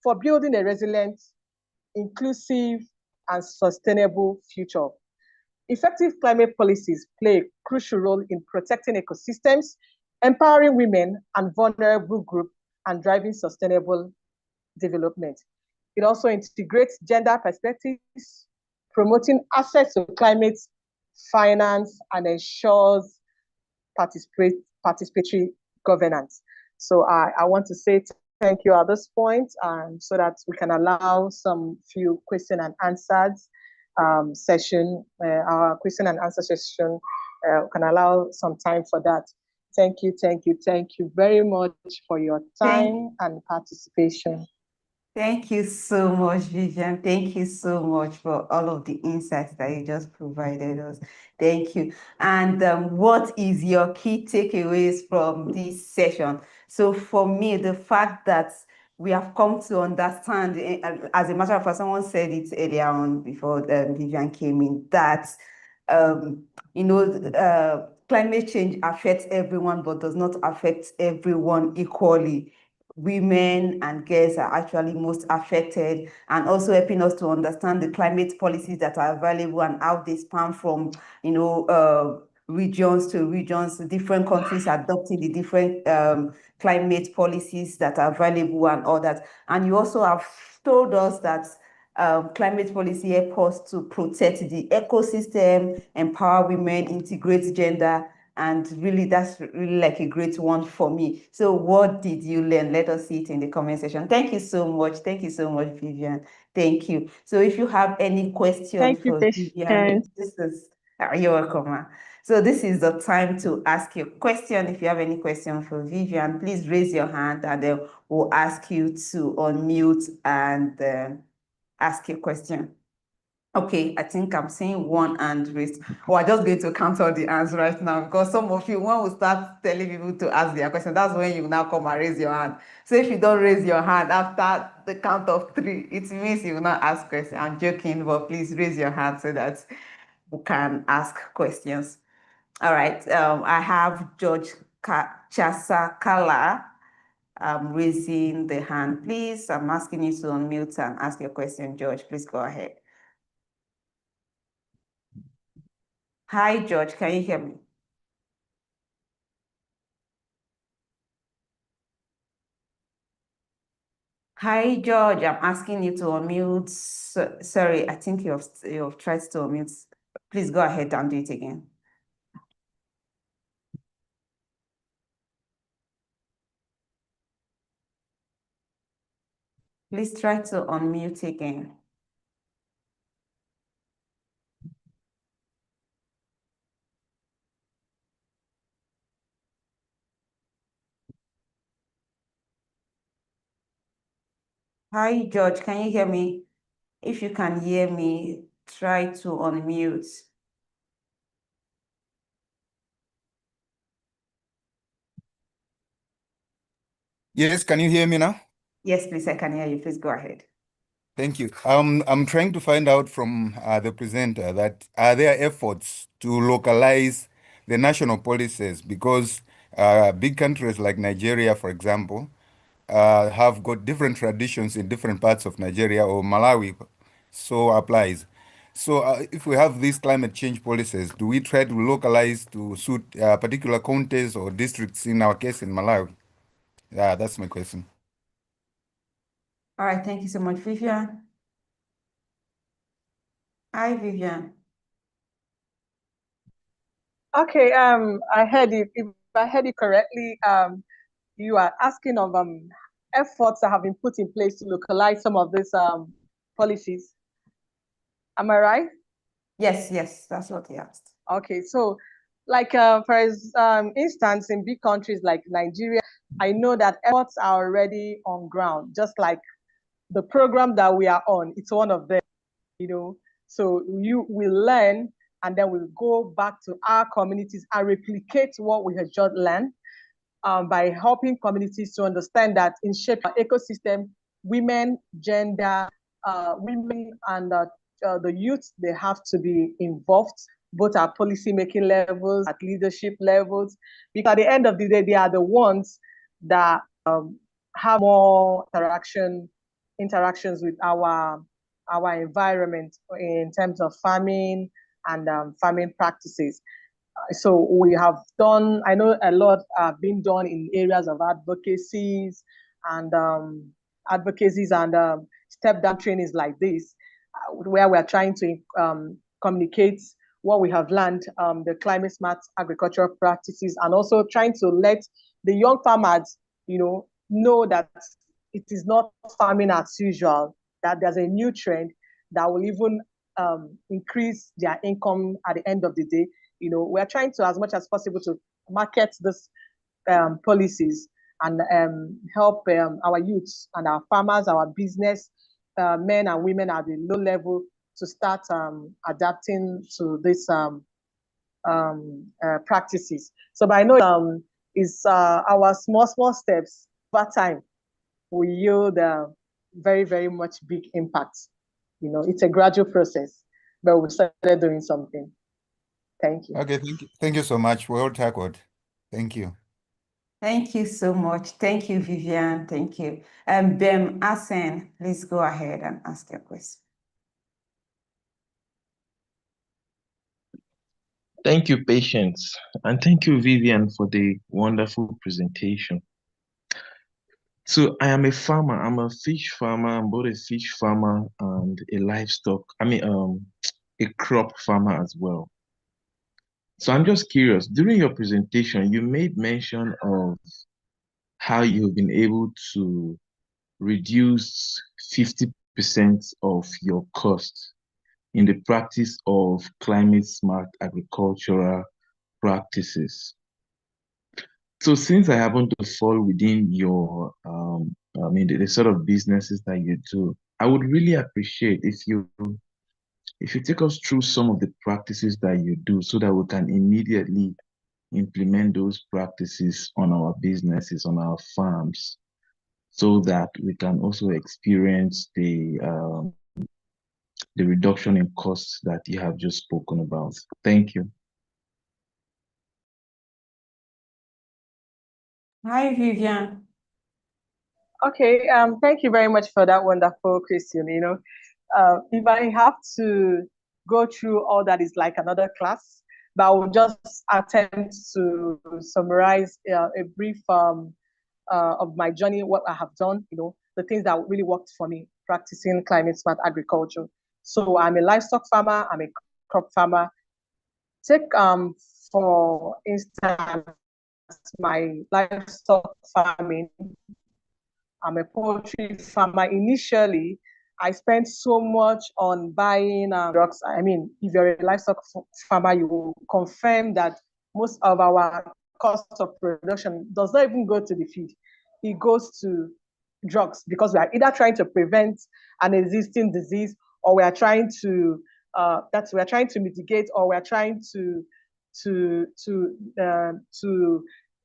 for building a resilient, inclusive, and sustainable future. Effective climate policies play a crucial role in protecting ecosystems, empowering women and vulnerable groups, and driving sustainable development. It also integrates gender perspectives, promoting access to climate finance, and ensures participatory governance. So I want to say thank you at this point, so that we can allow some few question and answers session. Our question and answer session can allow some time for that. Thank you very much for your time and participation. Thank you so much, Vivian. Thank you so much for all of the insights that you just provided us. Thank you. And what is your key takeaways from this session? So for me, the fact that we have come to understand, as a matter of fact, someone said it earlier on before Vivian came in, that climate change affects everyone, but does not affect everyone equally. Women and girls are actually most affected, and also helping us to understand the climate policies that are available and how they span from, regions to regions, different countries adopting the different climate policies that are available and all that. And you also have told us that climate policy help us to protect the ecosystem, empower women, integrate gender, and really that's really like a great one for me. So what did you learn? Let us see it in the comment section. Thank you so much. Thank you so much, Vivian. Thank you. So if you have any questions for Vivian, you're welcome. So this is the time to ask your question. If you have any question for Vivian, please raise your hand and then we'll ask you to unmute and ask your question. Okay, I think I'm seeing one hand raised. Oh, I'm just going to count all the hands right now, because some of you, when we start telling people to ask their question, that's when you now come and raise your hand. So if you don't raise your hand after the count of 3, it means you will not ask questions. I'm joking, but please raise your hand so that we can ask questions. All right, I have George Chasakala raising the hand. Please, I'm asking you to unmute and ask your question, George. Please go ahead. Hi, George, can you hear me? Hi, George, I'm asking you to unmute. Sorry, I think you've tried to unmute. Please go ahead and do it again. Please try to unmute again. Hi, George, can you hear me? If you can hear me, try to unmute. Yes, can you hear me now? Yes, please, I can hear you. Please go ahead. Thank you. I'm trying to find out from the presenter that are there efforts to localize the national policies, because big countries like Nigeria, for example, have got different traditions in different parts of Nigeria, or Malawi so applies. So if we have these climate change policies, do we try to localize to suit particular counties or districts, in our case in Malawi? Yeah, that's my question. All right, thank you so much, Vivian. Hi, Vivian. Okay, I heard it. If I heard it correctly, you are asking of efforts that have been put in place to localize some of these policies. Am I right? Yes, yes, that's what he asked. Okay, so like for instance, in big countries like Nigeria, I know that efforts are already on ground, just like the program that we are on, it's one of them, you know. So you will learn, and then we'll go back to our communities and replicate what we have just learned by helping communities to understand that in shaping our ecosystem, women, gender, women and the youth, they have to be involved, both at policy making levels, at leadership levels, because at the end of the day, they are the ones that have more interactions with our environment in terms of farming and farming practices. So we have done, I know a lot have been done in areas of advocacies and step down trainings like this, where we are trying to communicate what we have learned, the climate smart agricultural practices, and also trying to let the young farmers, know that it is not farming as usual, that there's a new trend that will even increase their income at the end of the day. We're trying to, as much as possible, to market these policies and help our youths and our farmers, our business men and women at the low level to start adapting to these practices. So, but I know it's our small steps over time will yield very, very much big impact. It's a gradual process, but we started doing something. Thank you. Okay, thank you so much. Well tackled. Thank you. Thank you so much. Thank you, Vivian. Thank you. Bem Asen, please go ahead and ask your question. Thank you, Patience, and thank you, Vivian, for the wonderful presentation. So I am a farmer. I'm a fish farmer. I'm both a fish farmer and a livestock. A crop farmer as well. So I'm just curious. During your presentation, you made mention of how you've been able to reduce 50% of your costs in the practice of climate smart agricultural practices. So since I happen to fall within your, the sort of businesses that you do, I would really appreciate if you take us through some of the practices that you do so that we can immediately implement those practices on our businesses, on our farms, so that we can also experience the reduction in costs that you have just spoken about. Thank you. Hi, Vivian. Okay, thank you very much for that wonderful question. If I have to go through all that is like another class, but I will just attempt to summarize a brief of my journey, what I have done, the things that really worked for me, practicing climate smart agriculture. So I'm a livestock farmer, I'm a crop farmer. Take, for instance, my livestock farming. I'm a poultry farmer. Initially, I spent so much on buying drugs. I mean, if you're a livestock farmer, you will confirm that most of our cost of production does not even go to the feed. It goes to drugs, because we are either trying to prevent an existing disease, or we are trying to mitigate, or we are trying to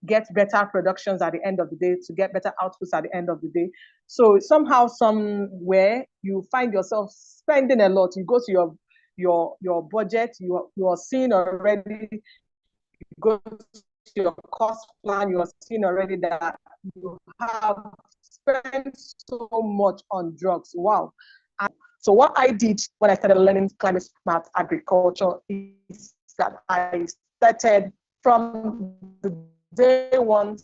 get better productions at the end of the day, to get better outputs at the end of the day. So somehow, somewhere, you find yourself spending a lot. You go to your budget, you are seeing already, you go to your cost plan, you are seeing already that you have spent so much on drugs. Wow. And so what I did when I started learning climate smart agriculture is that I started from the day one,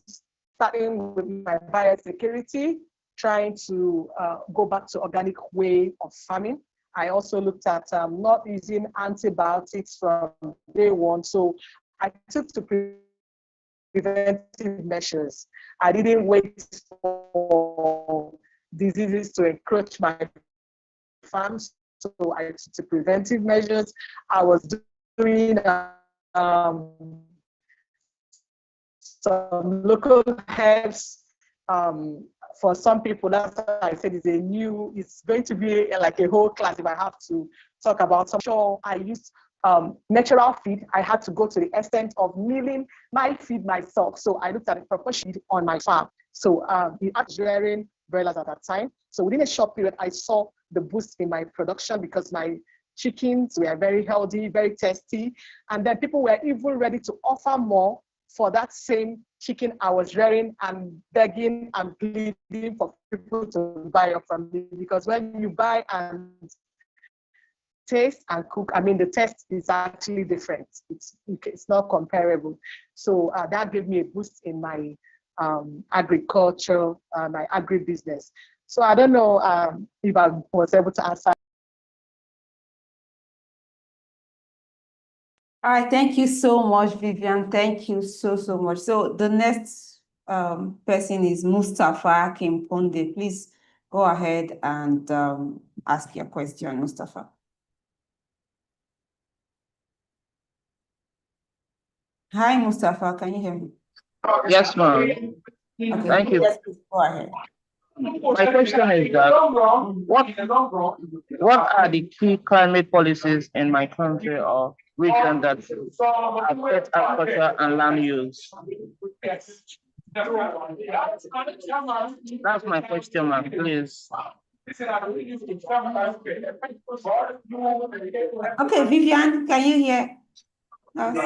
starting with my biosecurity, trying to go back to organic way of farming. I also looked at not using antibiotics from day one. So I took to preventive measures. I didn't wait for diseases to encroach my farms, so I took preventive measures. I was doing some local herbs. For some people, that's why I said it's going to be like a whole class if I have to talk about some. Sure, I used natural feed. I had to go to the extent of milling my feed myself. So I looked at the proper feed on my farm. So we had rearing broilers at that time. So within a short period, I saw the boost in my production because my chickens were very healthy, very tasty. And then people were even ready to offer more for that same chicken I was rearing and begging and pleading for people to buy up from me. Because when you buy and taste and cook, I mean, the taste is actually different. It's not comparable. So that gave me a boost in my agriculture, my agribusiness. So I don't know if I was able to answer. All right, thank you so much, Vivian. Thank you so much. So the next person is Mustafa Kimponde. Please go ahead and ask your question, Mustafa. Hi, Mustafa. Can you hear me? Yes, ma'am. Okay. Thank you. Yes, please go ahead. My question is that what are the key climate policies in my country or region that affect agriculture and land use? That's my question, ma'am. Please. Okay, Vivian, can you hear us?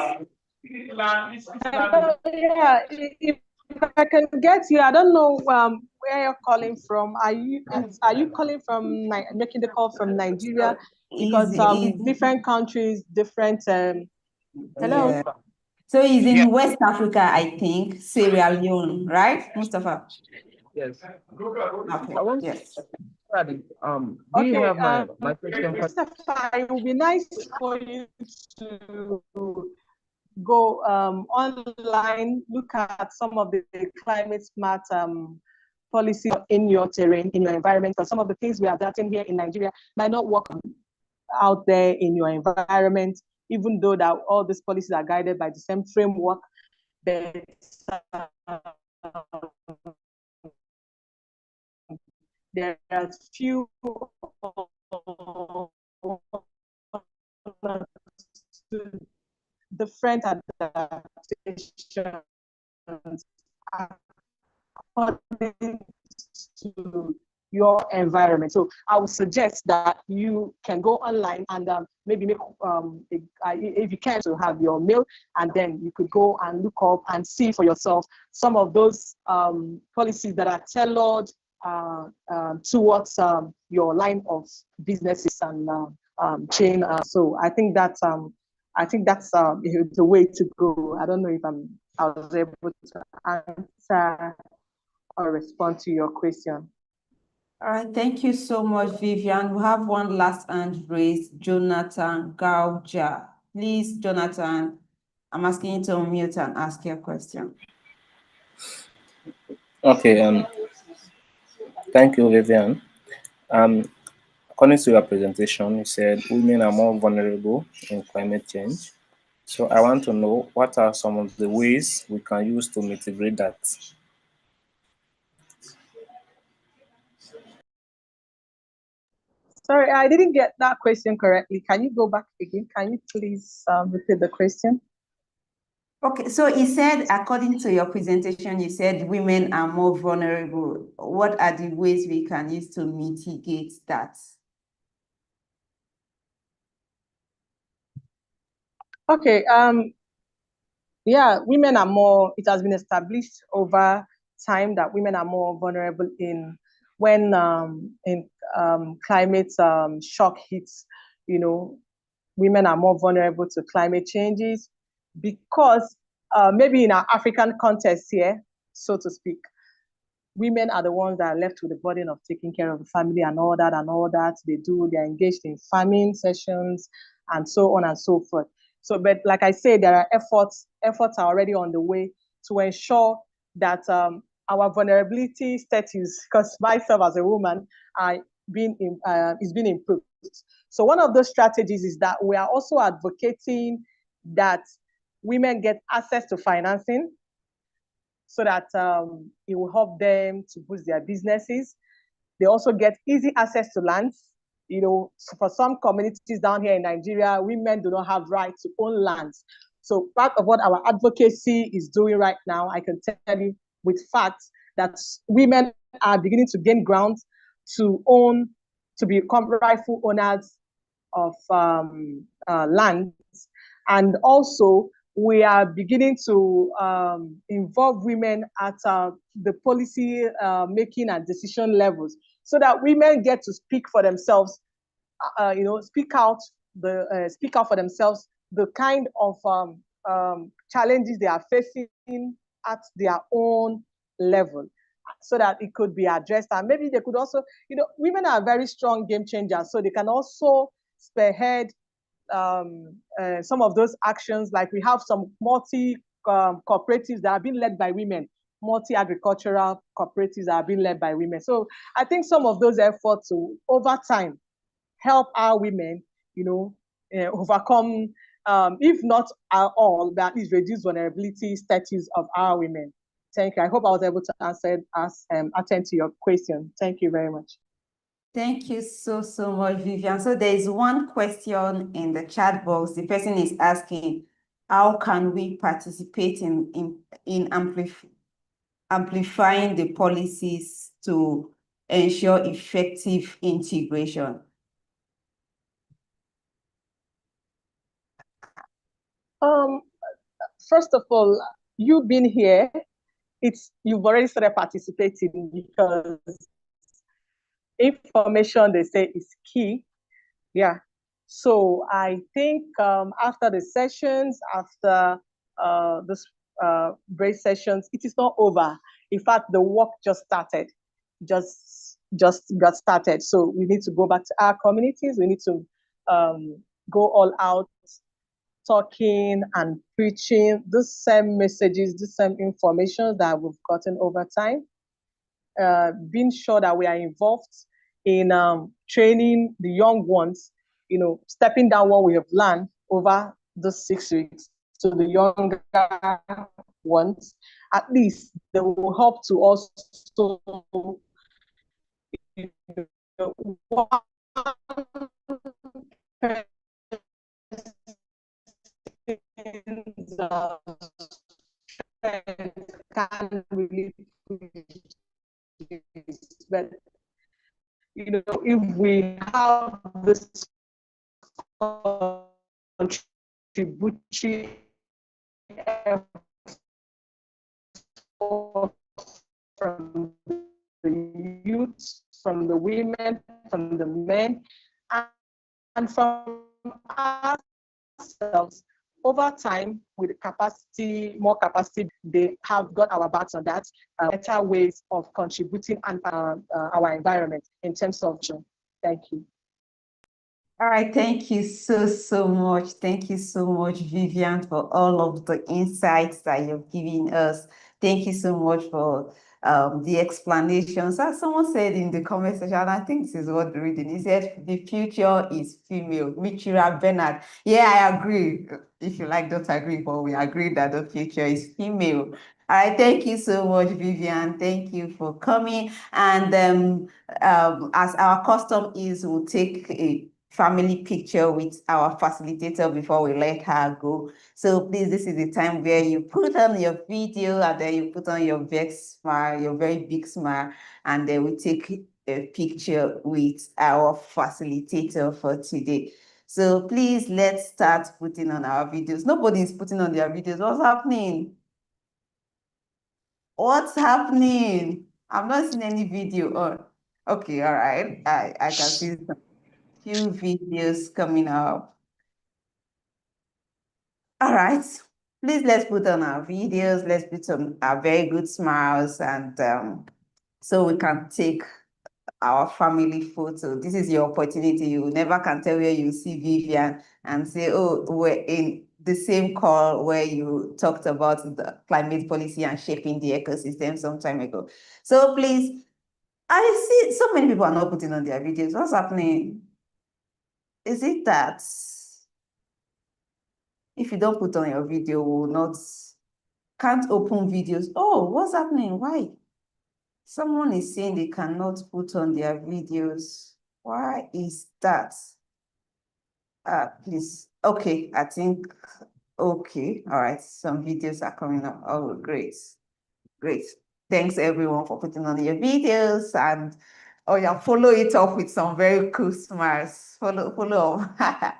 Yeah, if I can get you, I don't know where you're calling from. Are you calling from making the call from Nigeria? Because different countries, different. Hello. Yeah. So he's in West Africa, I think, Sierra Leone, right, Mustafa? Yes. Okay. Yes. Do you have my question? Mustafa, it would be nice for you to go online, look at some of the climate smart policies in your terrain, in your environment, because some of the things we are adapting here in Nigeria might not work out there in your environment, even though that all these policies are guided by the same framework. But there are few different adaptations according to your environment. So I would suggest that you can go online and maybe make, if you can, to have your mail, and then you could go and look up and see for yourself some of those policies that are tailored towards your line of businesses and chain. So I think that's the way to go. I don't know if I was able to answer or respond to your question. All right, thank you so much, Vivian. We have one last hand raised, Jonathan Gauja. Please, Jonathan, I'm asking you to unmute and ask your question. Okay, thank you, Vivian. According to your presentation, you said women are more vulnerable in climate change. So I want to know what are some of the ways we can use to mitigate that? Sorry, I didn't get that question correctly. Can you go back again? Can you please repeat the question? Okay, so he said, according to your presentation, you said women are more vulnerable. What are the ways we can use to mitigate that? Okay, yeah, women are more, it has been established over time that women are more vulnerable when climate shock hits. You know, women are more vulnerable to climate changes because maybe in our African context here, so to speak, women are the ones that are left with the burden of taking care of the family and all that. They're engaged in farming sessions and so on and so forth. So, but like I said, there are efforts are already on the way to ensure that our vulnerability status, because myself as a woman, is being improved. So one of those strategies is that we are also advocating that women get access to financing so that it will help them to boost their businesses. They also get easy access to lands. You know, for some communities down here in Nigeria, women do not have right to own lands. So part of what our advocacy is doing right now, I can tell you with facts that women are beginning to gain ground to own, to become rightful owners of lands. And also, we are beginning to involve women at the policy making and decision levels, so that women get to speak for themselves, speak out for themselves the kind of challenges they are facing at their own level, so that it could be addressed. And maybe they could also, women are very strong game changers, so they can also spearhead some of those actions. Like we have some multi cooperatives that are being led by women, multi-agricultural cooperatives that are being led by women. So I think some of those efforts to, over time, help our women, overcome, if not all, but at least reduce vulnerability status of our women. Thank you. I hope I was able to attend to your question. Thank you very much. Thank you so much, Vivian. So there is one question in the chat box. The person is asking, how can we participate in amplifying the policies to ensure effective integration? First of all, you being here, you've already started participating, because information, they say, is key. Yeah. So I think after the sessions, after this break sessions, it is not over. In fact, the work just started, just got started. So we need to go back to our communities. We need to go all out, talking and preaching the same messages, the same information that we've gotten over time. Being sure that we are involved in training the young ones, stepping down what we have learned over the 6 weeks to the younger ones. At least they will help to also can really, but if we have this contributory from the youth, from the women, from the men, and from ourselves, over time, with capacity, more capacity, they have got our backs on that, better ways of contributing and our environment in terms of joy. Thank you. All right, thank you so much. Thank you so much, Vivian, for all of the insights that you've given us. Thank you so much for the explanations. As someone said in the comment section, and I think this is what the reading, he said, the future is female. Michira Bernard. Yeah, I agree. If you like, don't agree, but we agree that the future is female. All right, thank you so much, Vivian. Thank you for coming. And as our custom is, we'll take a family picture with our facilitator before we let her go. So please, this is the time where you put on your video and then you put on your big smile, your very big smile, and then we take a picture with our facilitator for today. So please, let's start putting on our videos. Nobody's putting on their videos. What's happening? What's happening? I'm not seeing any video on. Okay, all right. I can see some few videos coming up. All right, please, let's put on our videos. Let's put on our very good smiles, and so we can take our family photo. This is your opportunity. You never can tell where you see Vivian and say, oh, we're in the same call where you talked about the climate policy and shaping the ecosystem some time ago. So please, I see so many people are not putting on their videos. What's happening? Is it that if you don't put on your video, will not can't open videos? Oh, what's happening? Why? Someone is saying they cannot put on their videos. Why is that? Please. Okay, I think, okay. All right, some videos are coming up. Oh, great. Great. Thanks everyone for putting on your videos, and oh yeah, follow it up with some very cool smiles. Follow up.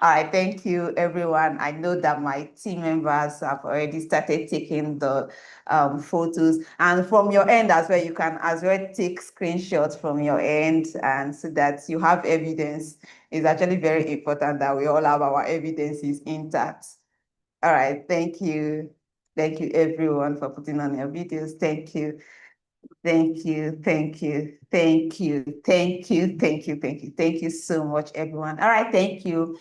All right, thank you everyone. I know that my team members have already started taking the photos, and from your end as well, you can as well take screenshots from your end, and so that you have evidence. It's actually very important that we all have our evidences intact. All right, thank you. Thank you everyone for putting on your videos. Thank you. Thank you, thank you, thank you, thank you, thank you, thank you, thank you so much, everyone. All right, thank you.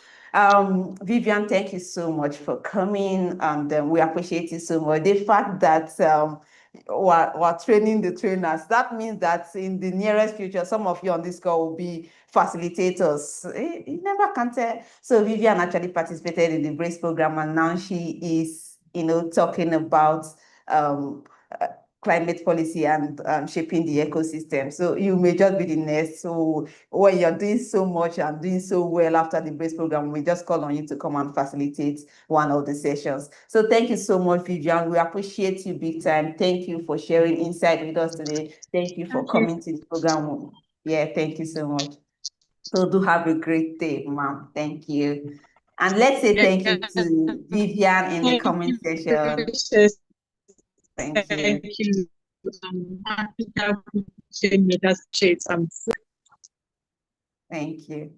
Vivian, thank you so much for coming, and we appreciate you so much. The fact that we're training the trainers, that means that in the nearest future, some of you on this call will be facilitators. You never can tell. So Vivian actually participated in the BRACE program, and now she is, talking about climate policy and shaping the ecosystem. So you may just be the next. So when you're doing so much and doing so well after the BRACE program, we just call on you to come and facilitate one of the sessions. So thank you so much, Vivian. We appreciate you big time. Thank you for sharing insight with us today. Thank you for coming to the program. Yeah, thank you so much. So do have a great day, ma'am. Thank you. And let's say thank you to Vivian in the comment section. Thank you. Thank you. Thank you.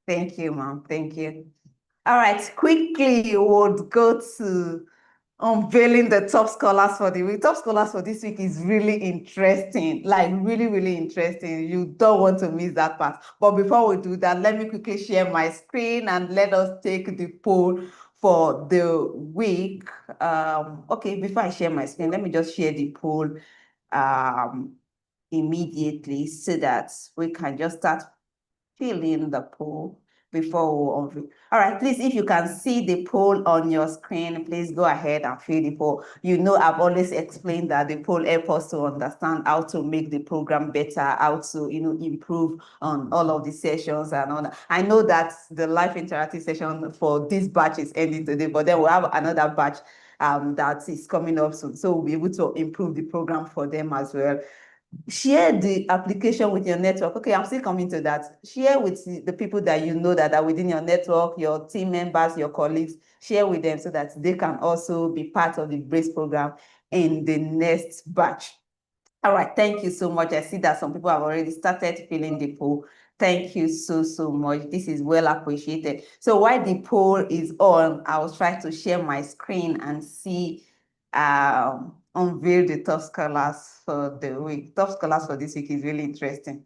Thank you, ma'am. Thank you. All right, quickly we'll go to unveiling the top scholars for the week. Top scholars for this week is really interesting, like really, really interesting. You don't want to miss that part. But before we do that, let me quickly share my screen and let us take the poll for the week. Okay, before I share my screen, let me just share the poll immediately so that we can just start filling the poll before we all right, please, if you can see the poll on your screen, please go ahead and fill the poll. I've always explained that the poll helps us to understand how to make the program better, how to improve on all of the sessions and all that. I know that the live interactive session for this batch is ending today, but then we'll have another batch that is coming up soon, so we'll be able to improve the program for them as well. Share the application with your network. Okay, I'm still coming to that. Share with the people that you know that are within your network, your team members, your colleagues. Share with them so that they can also be part of the BRACE program in the next batch. All right, thank you so much. I see that some people have already started filling the poll. Thank you so much. This is well appreciated. So while the poll is on, I will try to share my screen and see unveil the top scholars for the week. Top scholars for this week is really interesting.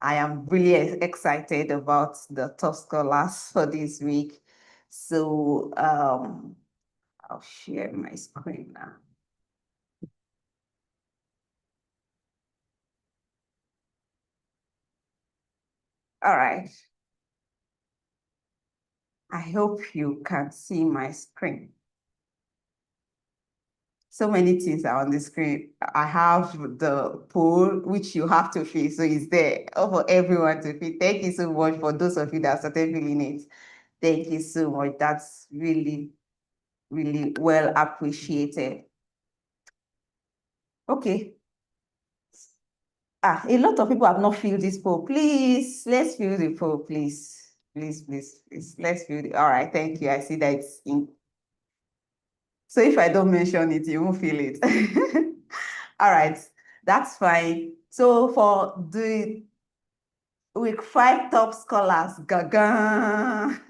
I am really excited about the top scholars for this week. So I'll share my screen now. All right. I hope you can see my screen. So many things are on the screen. I have the poll, which you have to fill, so it's there for everyone to fill. Thank you so much for those of you that started filling it. Thank you so much. That's really, really well appreciated. Okay. A lot of people have not filled this poll. Please, let's fill the poll, please. Please. Let's fill it. All right, thank you. I see that it's in. So if I don't mention it, you won't feel it. All right, that's fine. So for the week 5 top scholars, gaga.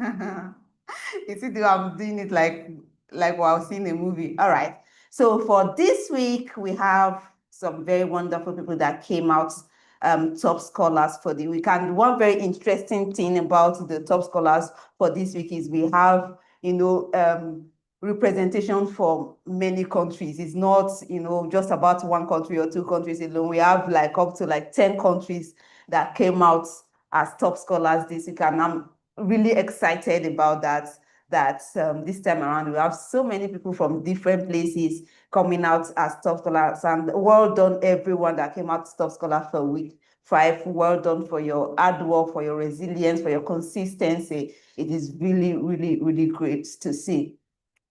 You see, I'm doing it like while seeing a movie. All right. So for this week, we have some very wonderful people that came out top scholars for the week. And one very interesting thing about the top scholars for this week is we have representation from many countries. It's not, just about one country or two countries alone. We have like up to like 10 countries that came out as top scholars this week, and I'm really excited about that. This time around we have so many people from different places coming out as top scholars, and well done everyone that came out as top scholar for week 5. Well done for your hard work, for your resilience, for your consistency. It is really, really, really great to see.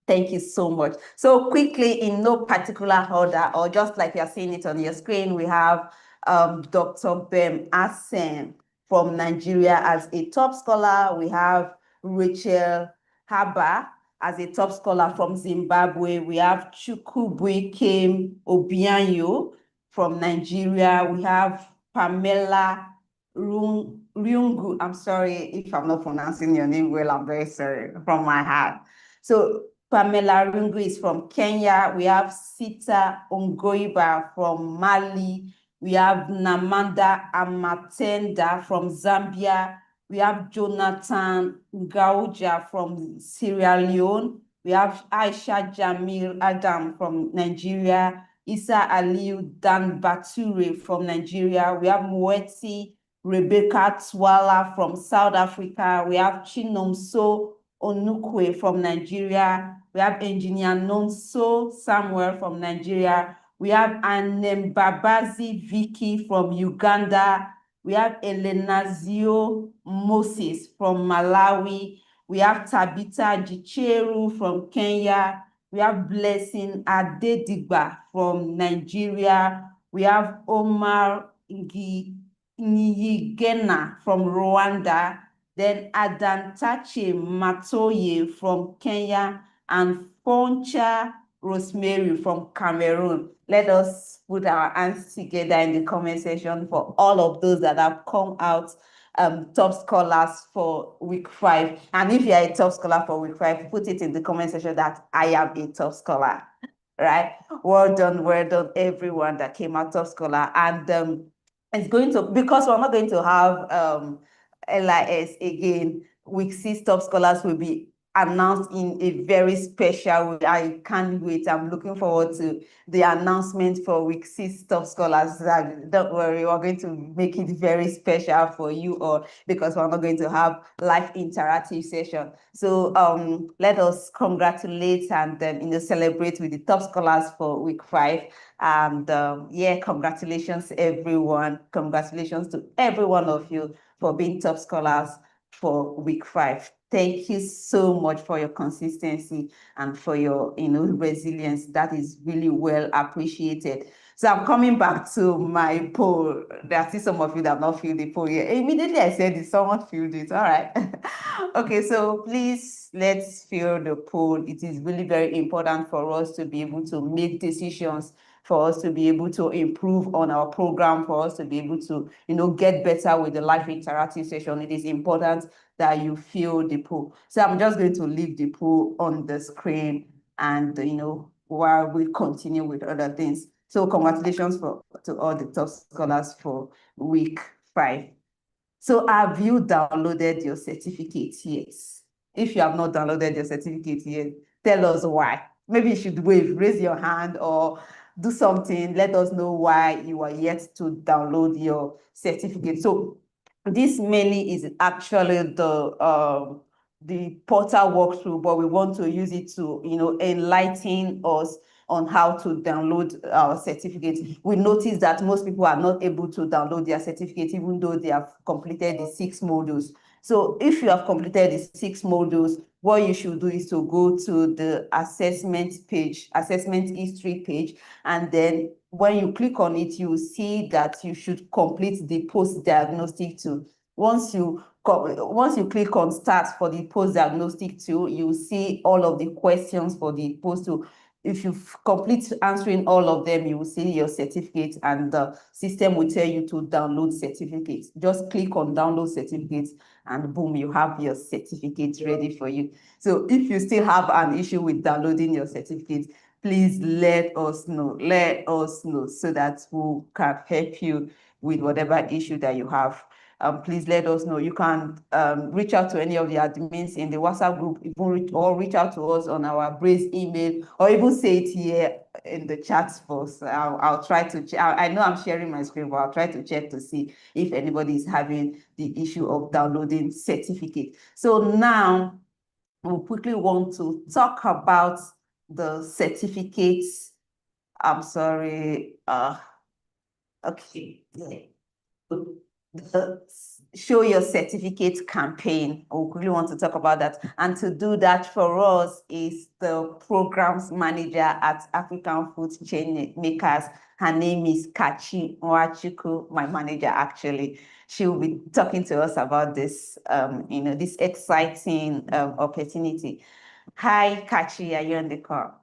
Thank you so much. So quickly, in no particular order, or just like you're seeing it on your screen, we have Dr. Bem Asen from Nigeria as a top scholar. We have Rachel Haba as a top scholar from Zimbabwe. We have Chukwubuikem Obianyo from Nigeria. We have Pamela Ryungu. I'm sorry if I'm not pronouncing your name well. I'm very sorry from my heart. So Pamela Ryungu is from Kenya. We have Sita Ongoiba from Mali. We have Namanda Amatenda from Zambia. We have Jonathan Gauja from Sierra Leone. We have Aisha Jamil Adam from Nigeria. Isa Aliu Dan Bature from Nigeria. We have Mweti Rebecca Twala from South Africa. We have Chinomso Onukwe from Nigeria. We have Engineer Nonso Samuel from Nigeria. We have Anembabazi Vicky from Uganda. We have Elenazio Moses from Malawi. We have Tabitha Jicheru from Kenya. We have Blessing Adedigba from Nigeria. We have Omar Nyigena from Rwanda. Then Adantache Matoye from Kenya, and Foncha Rosemary from Cameroon. Let us put our hands together in the comment section for all of those that have come out top scholars for week 5. And if you are a top scholar for week 5, put it in the comment section that I am a top scholar, right? Well done, everyone that came out top scholar. And it's going to, because we're not going to have LIS again, week 6 top scholars will be announced in a very special way. I can't wait. I'm looking forward to the announcement for week 6 top scholars. Don't worry, we're going to make it very special for you all, because we're not going to have live interactive session. So let us congratulate and celebrate with the top scholars for week 5. And yeah, congratulations everyone. Congratulations to every one of you for being top scholars for week 5. Thank you so much for your consistency and for your resilience. That is really well appreciated. So I'm coming back to my poll. There are still some of you that have not filled the poll yet. Immediately I said it, someone filled it. All right. Okay, so please let's fill the poll. It is really very important for us to be able to make decisions, for us to be able to improve on our program, for us to be able to, get better with the live interactive session. It is important that you fill the poll. So I'm just going to leave the poll on the screen, and, while we continue with other things. So congratulations to all the top scholars for week 5. So have you downloaded your certificate yet? If you have not downloaded your certificate yet, tell us why. Maybe you should raise your hand, or do something. Let us know why you are yet to download your certificate. So this mainly is actually the portal walkthrough, but we want to use it to enlighten us on how to download our certificate. We noticed that most people are not able to download their certificate, even though they have completed the 6 modules. So if you have completed the 6 modules, what you should do is to go to the assessment page, assessment history page, and then when you click on it, you see that you should complete the post-diagnostic tool. Once you click on start for the post-diagnostic tool, you see all of the questions for the post tool. If you complete answering all of them, you will see your certificate, and the system will tell you to download certificates. Just click on download certificates, and boom, you have your certificate ready for you. So if you still have an issue with downloading your certificate, please let us know so that we can help you with whatever issue that you have. please let us know. You can reach out to any of the admins in the WhatsApp group, or reach out to us on our Braze email, or even say it here in the chat box. I'll try to check. I know I'm sharing my screen, but I'll try to check to see if anybody is having the issue of downloading certificate. So now we quickly want to talk about the certificates. I'm sorry. Okay. The Show Your Certificate campaign. We really want to talk about that. And to do that for us is the programs manager at African Food Chain Makers. Her name is Kachi Nwachukwu, my manager actually. She will be talking to us about this, this exciting opportunity. Hi, Kachi, are you on the call?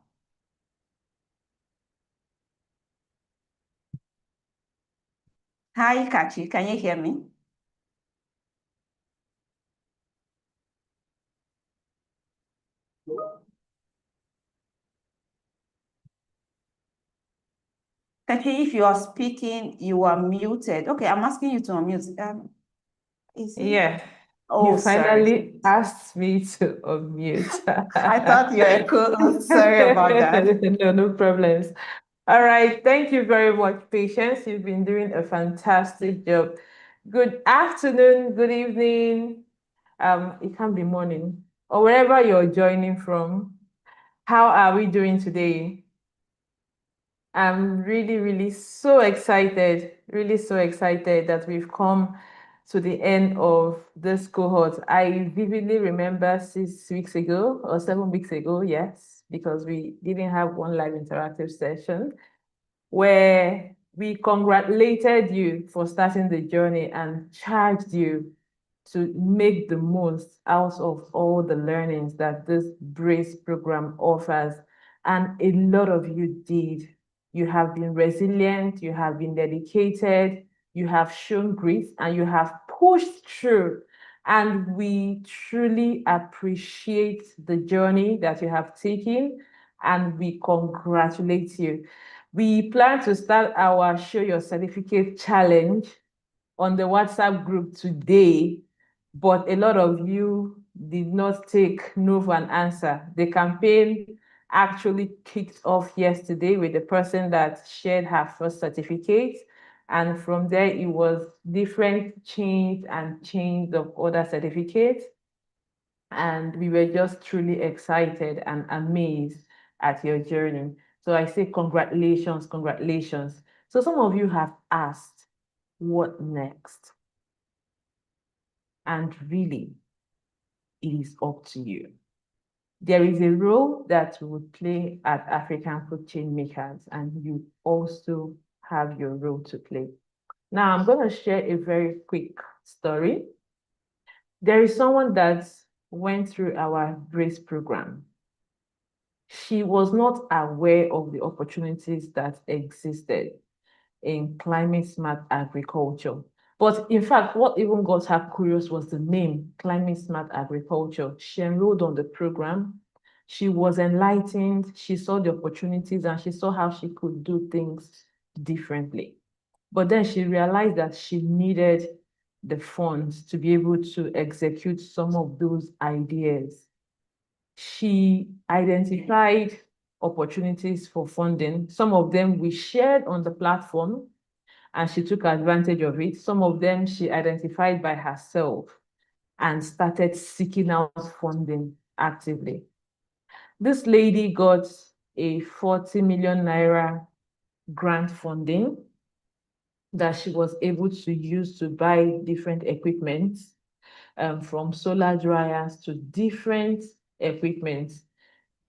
Hi, Kachi, can you hear me? Kachi, if you are speaking, you are muted. Okay, I'm asking you to unmute. Yeah. Oh, You finally asked me to unmute. I thought you were cool. Sorry about that. No problems. All right, thank you very much, Patience. You've been doing a fantastic job. Good afternoon, good evening. It can be morning, or wherever you're joining from. How are we doing today? I'm really so excited, that we've come to the end of this cohort. I vividly remember 6 weeks ago or 7 weeks ago, yes, because we didn't have one live interactive session, where we congratulated you for starting the journey and charged you to make the most out of all the learnings that this Brace program offers. And a lot of you did. You have been resilient, you have been dedicated, you have shown grit, and you have pushed through. And we truly appreciate the journey that you have taken, and we congratulate you. We plan to start our Show Your Certificate challenge on the WhatsApp group today, but a lot of you did not take no for an answer. The campaign actually kicked off yesterday with the person that shared her first certificate. And from there, it was different chains and chains of other certificates. And we were just truly excited and amazed at your journey. So I say congratulations, congratulations. So some of you have asked, what next? And really, it is up to you. There is a role that we would play at African Food Chain Makers, and you also have your role to play. Now, I'm going to share a very quick story. There is someone that went through our Brace program. She was not aware of the opportunities that existed in climate smart agriculture. But in fact, what even got her curious was the name, Climate Smart Agriculture. She enrolled on the program. She was enlightened. She saw the opportunities and she saw how she could do things differently. But then she realized that she needed the funds to be able to execute some of those ideas. She identified opportunities for funding. Some of them we shared on the platform, and she took advantage of it. Some of them she identified by herself and started seeking out funding actively. This lady got a 40 million naira grant funding that she was able to use to buy different equipment, from solar dryers to different equipment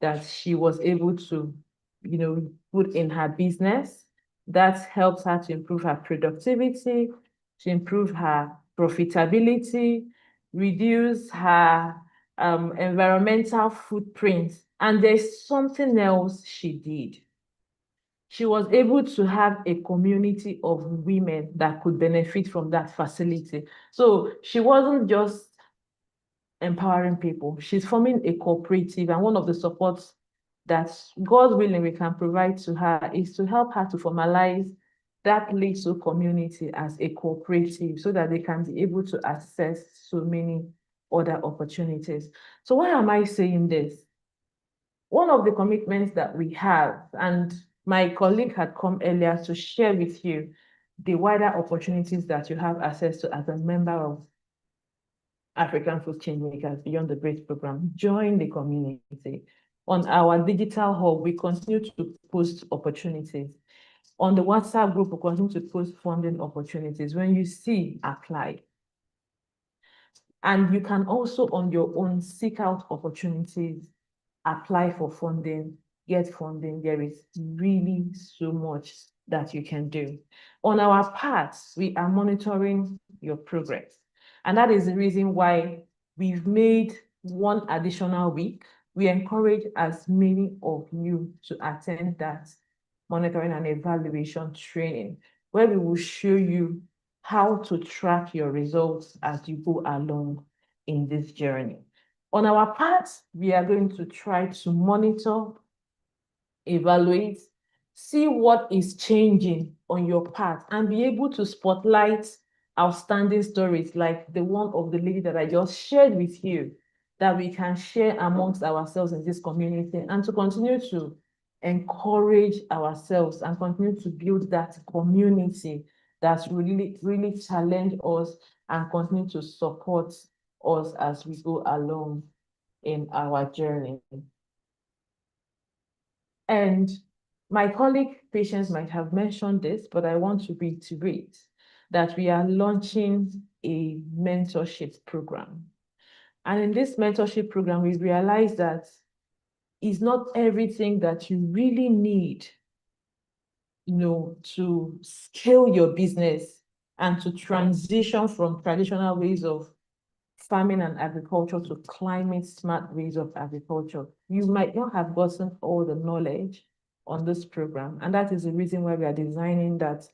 that she was able to, put in her business. That helps her to improve her productivity, to improve her profitability, reduce her environmental footprint. And there's something else she did. She was able to have a community of women that could benefit from that facility. So she wasn't just empowering people. She's forming a cooperative, and one of the supports that, God willing, we can provide to her is to help her to formalize that little community as a cooperative so that they can be able to access so many other opportunities. So why am I saying this? One of the commitments that we have, and my colleague had come earlier to share with you the wider opportunities that you have access to as a member of African Food Changemakers Beyond the Bridge program. Join the community. On our digital hub, we continue to post opportunities. On the WhatsApp group, we continue to post funding opportunities. When you see, apply. And you can also, on your own, seek out opportunities, apply for funding, get funding. There is really so much that you can do. On our part, we are monitoring your progress. And that is the reason why we've made one additional week. We encourage as many of you to attend that monitoring and evaluation training, where we will show you how to track your results as you go along in this journey. On our part, we are going to try to monitor, evaluate, see what is changing on your path, and be able to spotlight outstanding stories like the one of the lady that I just shared with you, that we can share amongst ourselves in this community, and to continue to encourage ourselves and continue to build that community that really challenge us and continue to support us as we go along in our journey. And my colleague Patience might have mentioned this, but I want to reiterate that we are launching a mentorship program. And in this mentorship program, we realize that it's not everything that you really need, to scale your business and to transition from traditional ways of farming and agriculture to climate smart ways of agriculture. You might not have gotten all the knowledge on this program. And that is the reason why we are designing that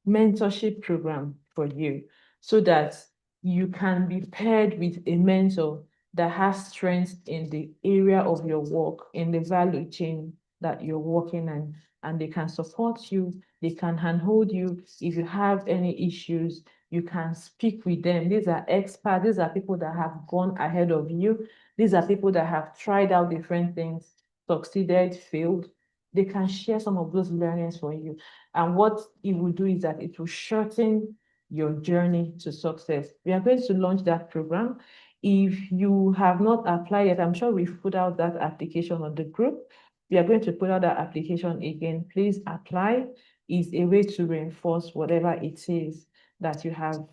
mentorship program for you, so that you can be paired with a mentor that has strength in the area of your work, in the value chain that you're working in, and they can support you, they can handhold you. If you have any issues, you can speak with them. These are experts, these are people that have gone ahead of you. These are people that have tried out different things, succeeded, failed. They can share some of those learnings for you. And what it will do is that it will shorten your journey to success. We are going to launch that program. If you have not applied yet, I'm sure we've put out that application on the group. We are going to put out that application again. Please apply. It's a way to reinforce whatever it is that you have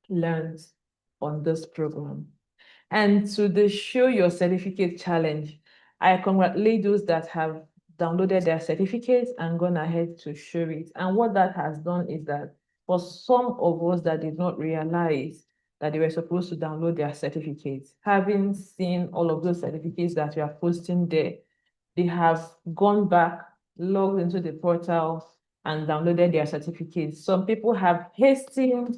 learned on this program. And to the Show Your Certificate Challenge, I congratulate those that have downloaded their certificates and gone ahead to show it. And what that has done is that for some of us that did not realize that they were supposed to download their certificates, having seen all of those certificates that we are posting there, they have gone back, logged into the portal, and downloaded their certificates. Some people have hastened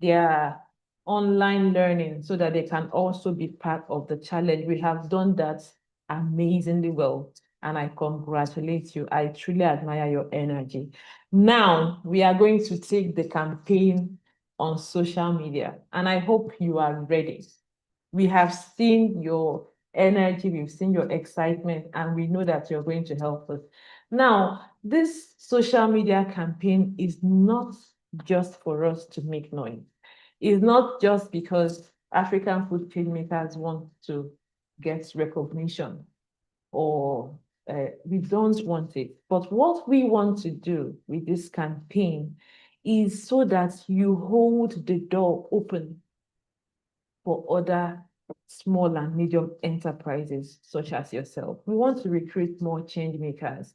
their online learning so that they can also be part of the challenge. We have done that amazingly well, and I congratulate you. I truly admire your energy. Now, we are going to take the campaign on social media, and I hope you are ready. We have seen your energy, we've seen your excitement, and we know that you're going to help us. Now, this social media campaign is not just for us to make noise. It's not just because African Food Changemakers want to get recognition, or we don't want it. But what we want to do with this campaign is so that you hold the door open for other small and medium enterprises such as yourself. We want to recruit more change makers.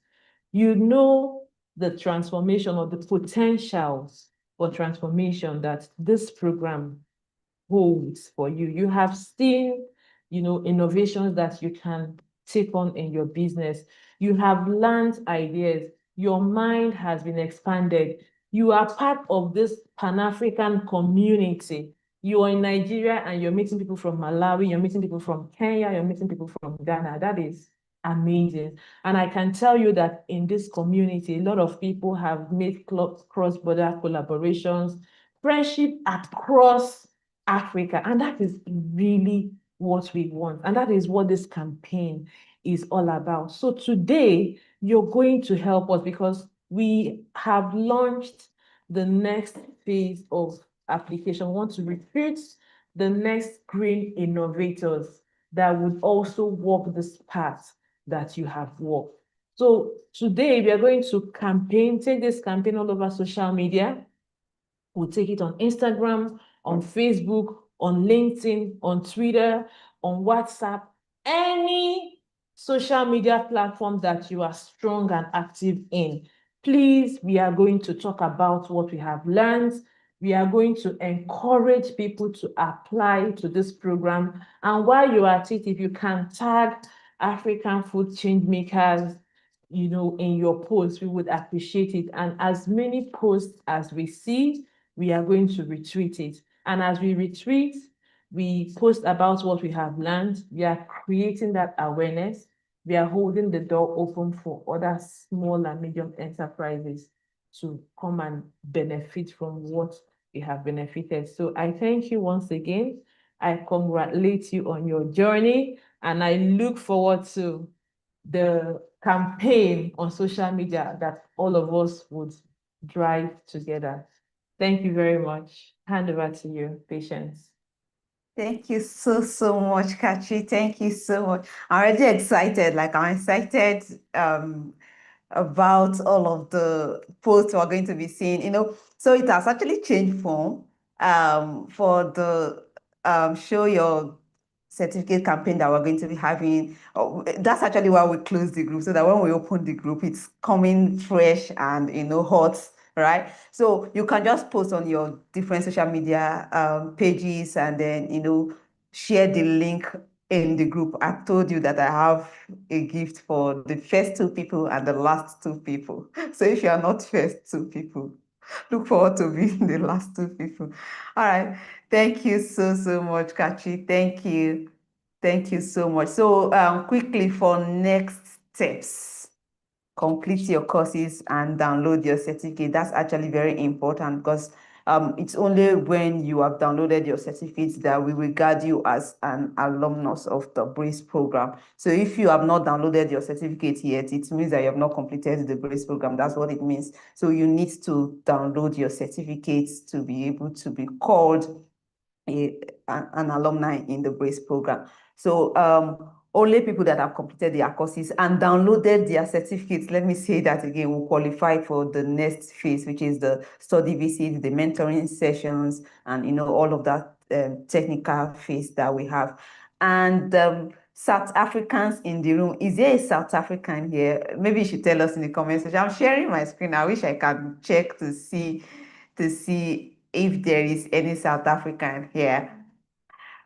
You know the transformation or the potentials for transformation that this program holds for you. You have seen, innovations that you can take on in your business. You have learned ideas. Your mind has been expanded. You are part of this Pan-African community. You are in Nigeria and you're meeting people from Malawi, you're meeting people from Kenya, you're meeting people from Ghana. That is amazing. And I can tell you that in this community, a lot of people have made cross-border collaborations, friendship across Africa, and that is really what we want. And that is what this campaign is all about. So today, you're going to help us because we have launched the next phase of application. We want to recruit the next green innovators that would also walk this path that you have walked. So today we are going to take this campaign all over social media. We'll take it on Instagram, on Facebook, on LinkedIn, on Twitter, on WhatsApp, any social media platform that you are strong and active in. Please, we are going to talk about what we have learned. We are going to encourage people to apply to this program. And while you're at it, if you can tag African Food Change Makers, in your posts, we would appreciate it. And as many posts as we see, we are going to retweet it. And as we retweet, we post about what we have learned. We are creating that awareness. We are holding the door open for other small and medium enterprises to come and benefit from what we have benefited. So I thank you once again. I congratulate you on your journey, and I look forward to the campaign on social media that all of us would drive together. Thank you very much. Hand over to you, Patience. Thank you so much, Kachi. Thank you so much. I'm already excited. Like, I'm excited about all of the posts we're going to be seeing. So it has actually changed form for the show your certificate campaign that we're going to be having. That's actually why we closed the group, so that when we open the group, it's coming fresh and hot, right? So you can just post on your different social media pages, and then share the link in the group. I've told you that I have a gift for the first 2 people and the last 2 people. So if you are not first 2 people, look forward to being the last 2 people. All right. Thank you so much, Kachi. Thank you. Thank you so much. So quickly for next steps, complete your courses and download your certificate. That's actually very important, because it's only when you have downloaded your certificates that we regard you as an alumnus of the BRACE program. So if you have not downloaded your certificate yet, it means that you have not completed the BRACE program. That's what it means. So you need to download your certificates to be able to be called an alumni in the BRACE program. So only people that have completed their courses and downloaded their certificates, let me say that again, will qualify for the next phase, which is the study visits, the mentoring sessions, and all of that technical phase that we have. And South Africans in the room, is there a South African here? Maybe you should tell us in the comments section. I'm sharing my screen. I wish I can check to see if there is any South African here.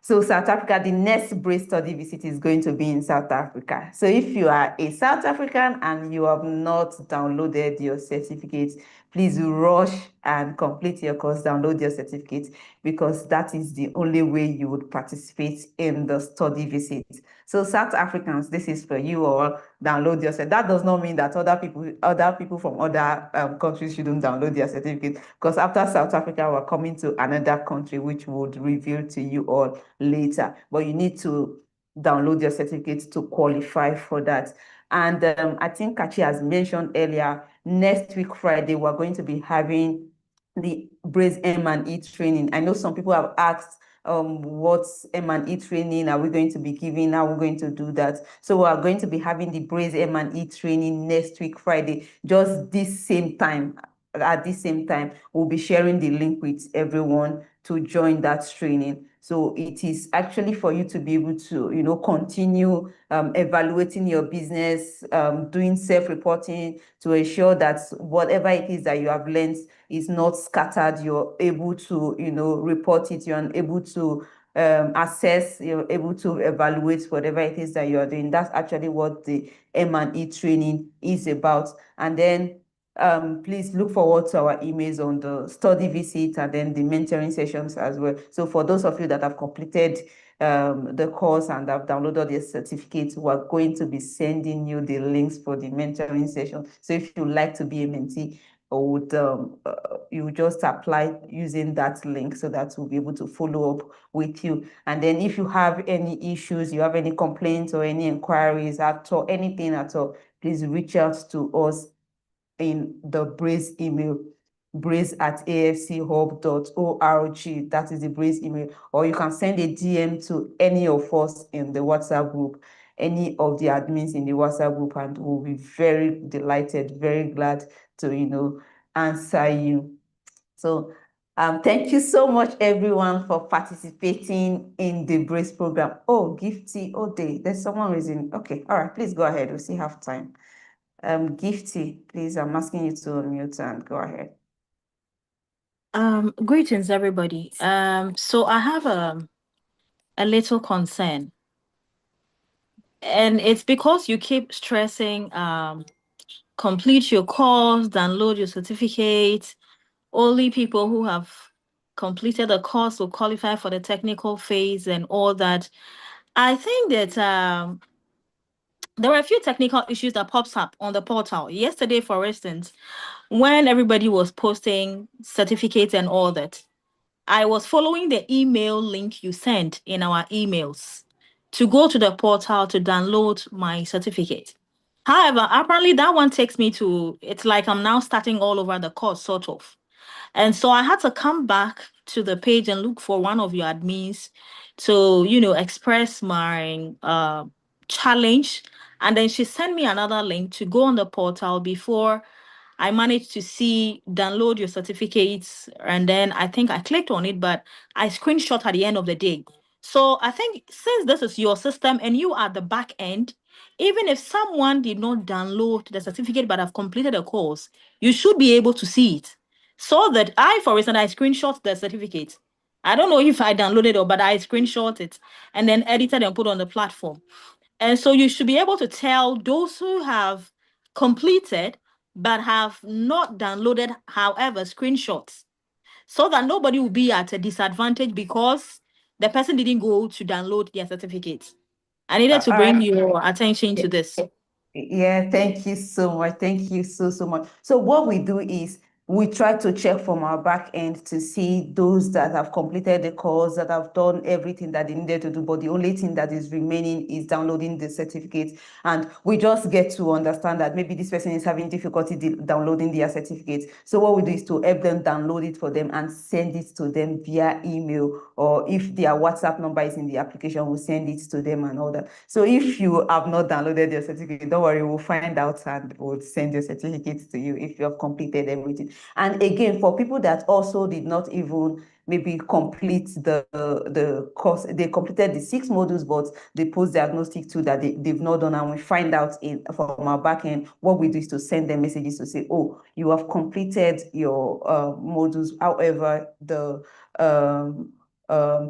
So South Africa, the next BRACE study visit is going to be in South Africa. So if you are a South African and you have not downloaded your certificates, please rush and complete your course, download your certificate, because that is the only way you would participate in the study visit. So South Africans, this is for you all. Download your certificate. That does not mean that other people from other countries shouldn't download their certificate, because after South Africa, we're coming to another country, which would reveal to you all later. But you need to download your certificates to qualify for that. And I think Kachi has mentioned earlier, next week, Friday, we're going to be having the BRACE M&E training. I know some people have asked, what's M&E training are we going to be giving? How are we going to do that? So we are going to be having the BRACE M&E training next week, Friday, just this same time. At the same time, we'll be sharing the link with everyone to join that training. So it is actually for you to be able to, continue evaluating your business, doing self-reporting to ensure that whatever it is that you have learned is not scattered. You're able to, report it. You're able to assess. You're able to evaluate whatever it is that you're doing. That's actually what the M&E training is about. And then please look forward to our emails on the study visit and then the mentoring sessions as well. So for those of you that have completed the course and have downloaded the certificate, we're going to be sending you the links for the mentoring session. So if you'd like to be a mentee, would you just apply using that link so that we'll be able to follow up with you. And then if you have any issues, you have any complaints or any inquiries at all, anything at all, please reach out to us in the Braze email, braze@afchub.org. That is the Braze email. Or you can send a DM to any of us in the WhatsApp group, any of the admins in the WhatsApp group, and we'll be very delighted, very glad to, answer you. So thank you so much, everyone, for participating in the Braze program. Oh, Gifty, there's someone raising. Okay, all right, please go ahead. We still have time. Gifty, please, I'm asking you to unmute and go ahead. Greetings, everybody. So I have a little concern, and it's because you keep stressing complete your course, download your certificate. Only people who have completed the course will qualify for the technical phase and all that. I think that there are a few technical issues that pops up on the portal. Yesterday, for instance, when everybody was posting certificates and all that, I was following the email link you sent in our emails to go to the portal to download my certificate. However, apparently that one takes me to, it's like I'm now starting all over the course, sort of. And so I had to come back to the page and look for one of your admins to, express my challenge. And then she sent me another link to go on the portal before I managed to see download your certificates. And then I think I clicked on it, but I screenshot at the end of the day. So I think since this is your system and you are the back end, even if someone did not download the certificate but have completed a course, you should be able to see it. So that for instance, I screenshot the certificate. I don't know if I downloaded it, but I screenshot it and then edited and put on the platform. And so you should be able to tell those who have completed but have not downloaded, however, screenshots, so that nobody will be at a disadvantage because the person didn't go to download their certificates. I needed to bring your attention to this. Yeah, thank you so much. Thank you so much. So what we do is we try to check from our back end to see those that have completed the course, that have done everything that they needed to do, but the only thing that is remaining is downloading the certificate. And we just get to understand that maybe this person is having difficulty downloading their certificate. So what we do is to help them download it for them and send it to them via email, or if their WhatsApp number is in the application, we'll send it to them and all that. So if you have not downloaded your certificate, don't worry, we'll find out and we'll send your certificates to you if you have completed everything. And again, for people that also did not even maybe complete the course, they completed the 6 modules, but the post-diagnostic tool that they've not done, and we find out from our backend, what we do is to send them messages to say, oh, you have completed your modules, however, the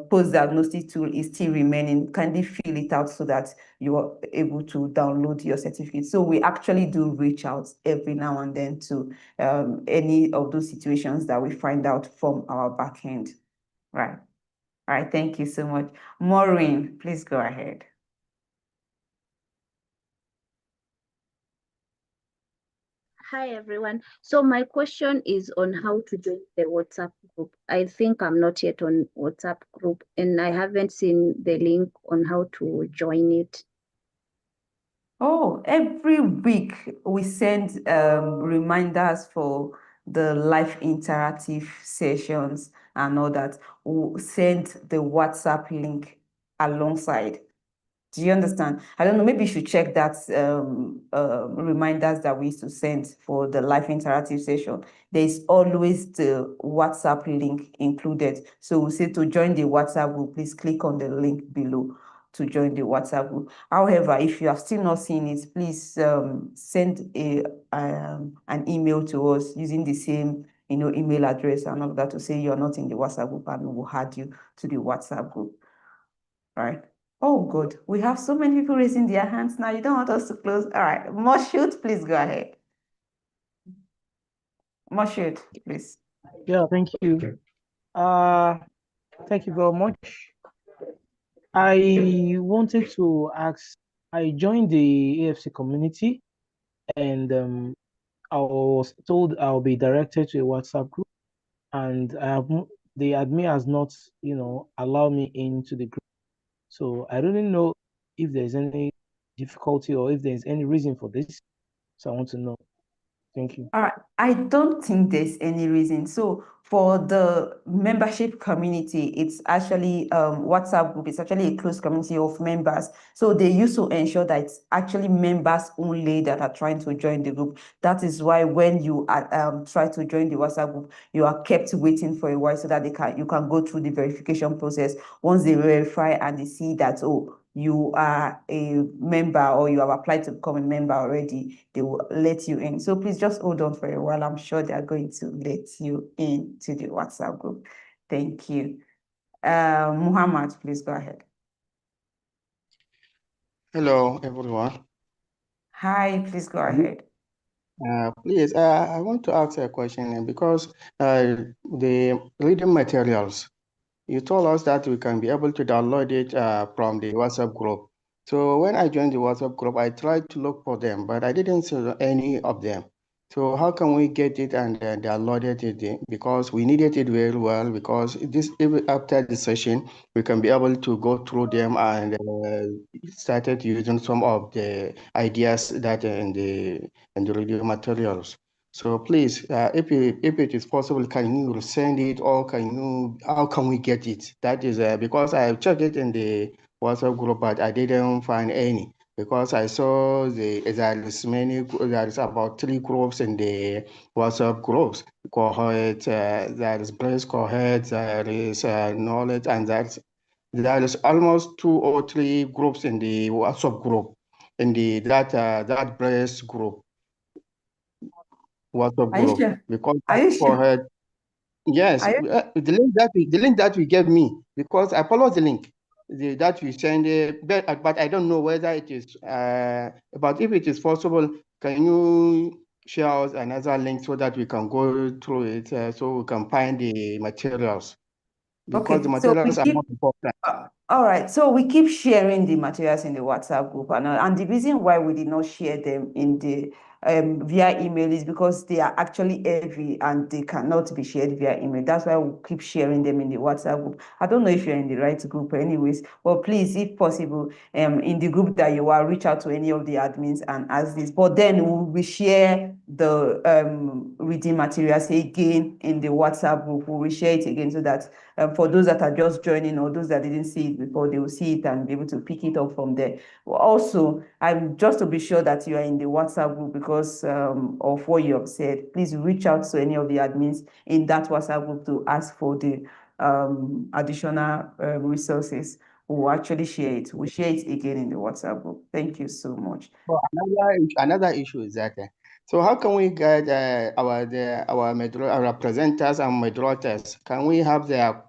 post-diagnostic tool is still remaining. Kindly fill it out so that you are able to download your certificate. So we actually do reach out every now and then to any of those situations that we find out from our back end. Right. All right, thank you so much. Maureen, please go ahead. Hi, everyone. So my question is on how to join the WhatsApp group. I think I'm not yet on WhatsApp group and I haven't seen the link on how to join it. Oh, every week we send reminders for the live interactive sessions and all that. We'll send the WhatsApp link alongside. Do you understand? I don't know, maybe you should check that reminders that we used to send for the live interactive session. There's always the WhatsApp link included. So we'll say to join the WhatsApp group, please click on the link below to join the WhatsApp group. However, if you have still not seen it, please send an email to us using the same email address and all that to say you're not in the WhatsApp group, and we will add you to the WhatsApp group. Right. Oh, good. We have so many people raising their hands now. You don't want us to close. All right. Moshood, please go ahead. Moshood, please. Yeah, thank you. Thank you very much. I wanted to ask, I joined the AFC community and I was told I'll be directed to a WhatsApp group, and the admin has not, allowed me into the group. So I don't know if there's any difficulty or if there's any reason for this. So I want to know. Thank you. All right. I don't think there's any reason. So for the membership community, it's actually WhatsApp group. It's actually a closed community of members. So they used to ensure that it's actually members only that are trying to join the group. That is why when you try to join the WhatsApp group, you are kept waiting for a while so that you can go through the verification process. Once they verify and they see that, oh, you are a member or you have applied to become a member already, they will let you in. So please just hold on for a while. I'm sure they are going to let you in to the WhatsApp group. Thank you. Muhammad, please go ahead. Hello, everyone. Hi, please go ahead. Please, I want to ask a question because the reading materials, you told us that we can be able to download it from the WhatsApp group. So when I joined the WhatsApp group, I tried to look for them, but I didn't see any of them. So how can we get it and download it? Because we needed it very well, because even after the session, we can be able to go through them and started using some of the ideas that are in the reading materials. So please, if it is possible, can you send it, or how can we get it? That is because I checked it in the WhatsApp group, but I didn't find any, because I saw there is about 3 groups in the WhatsApp groups: cohort, there is breast cohort, there is knowledge, and there is almost 2 or 3 groups in the WhatsApp group, in that breast group. WhatsApp Are you group, sure? because Are you for sure? her, yes, Are you? the link that we gave me, because I followed the link that we sent, but I don't know whether it is. But if it is possible, can you share us another link so that we can go through it, so we can find the materials, because the Okay, so we materials are more keep important. all right, so we keep sharing the materials in the WhatsApp group, and the reason why we did not share them in the via email is because they are actually heavy and they cannot be shared via email. That's why we keep sharing them in the WhatsApp group. I don't know if you're in the right group, anyways, but please, if possible, in the group that you are, reach out to any of the admins and ask this. But then we share the reading materials again in the WhatsApp group. We will share it again so that for those that are just joining or those that didn't see it before, they will see it and be able to pick it up from there. Also, I'm just to be sure that you are in the WhatsApp group because of what you have said. Please reach out to any of the admins in that WhatsApp group to ask for the additional resources. We'll actually share it. We'll share it again in the WhatsApp group. Thank you so much. But another issue is that, so how can we get our presenters and moderators? Can we have their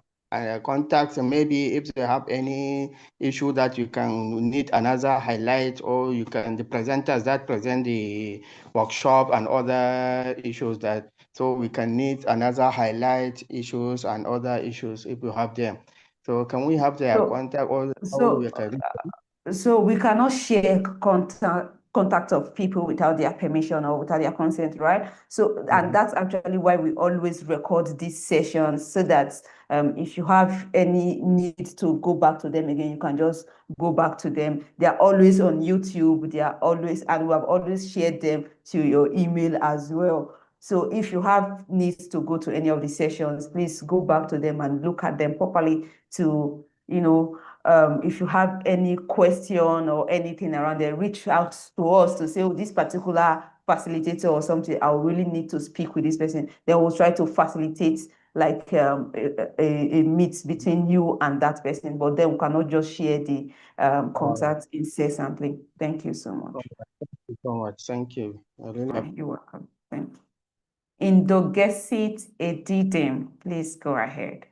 contacts, and maybe if they have any issue that you can need another highlight, or the presenters that present the workshop and other issues, that so we can need another highlight issues and other issues if you have them. So can we have their contact, or how we can reach them? So we cannot share contact of people without their permission or without their consent, right? So, and that's actually why we always record these sessions, so that if you have any need to go back to them again, you can just go back to them. They are always on YouTube. They are always, and we have always shared them to your email as well. So if you have needs to go to any of the sessions, please go back to them and look at them properly to, if you have any question or anything around there, reach out to us to say, oh, this particular facilitator or something, I really need to speak with this person. Then we'll try to facilitate like a meet between you and that person, but then we cannot just share the contact incessantly. Thank you so much. Thank you so much. Thank you. You're welcome. Thank you. Indogesit Edidim, please go ahead.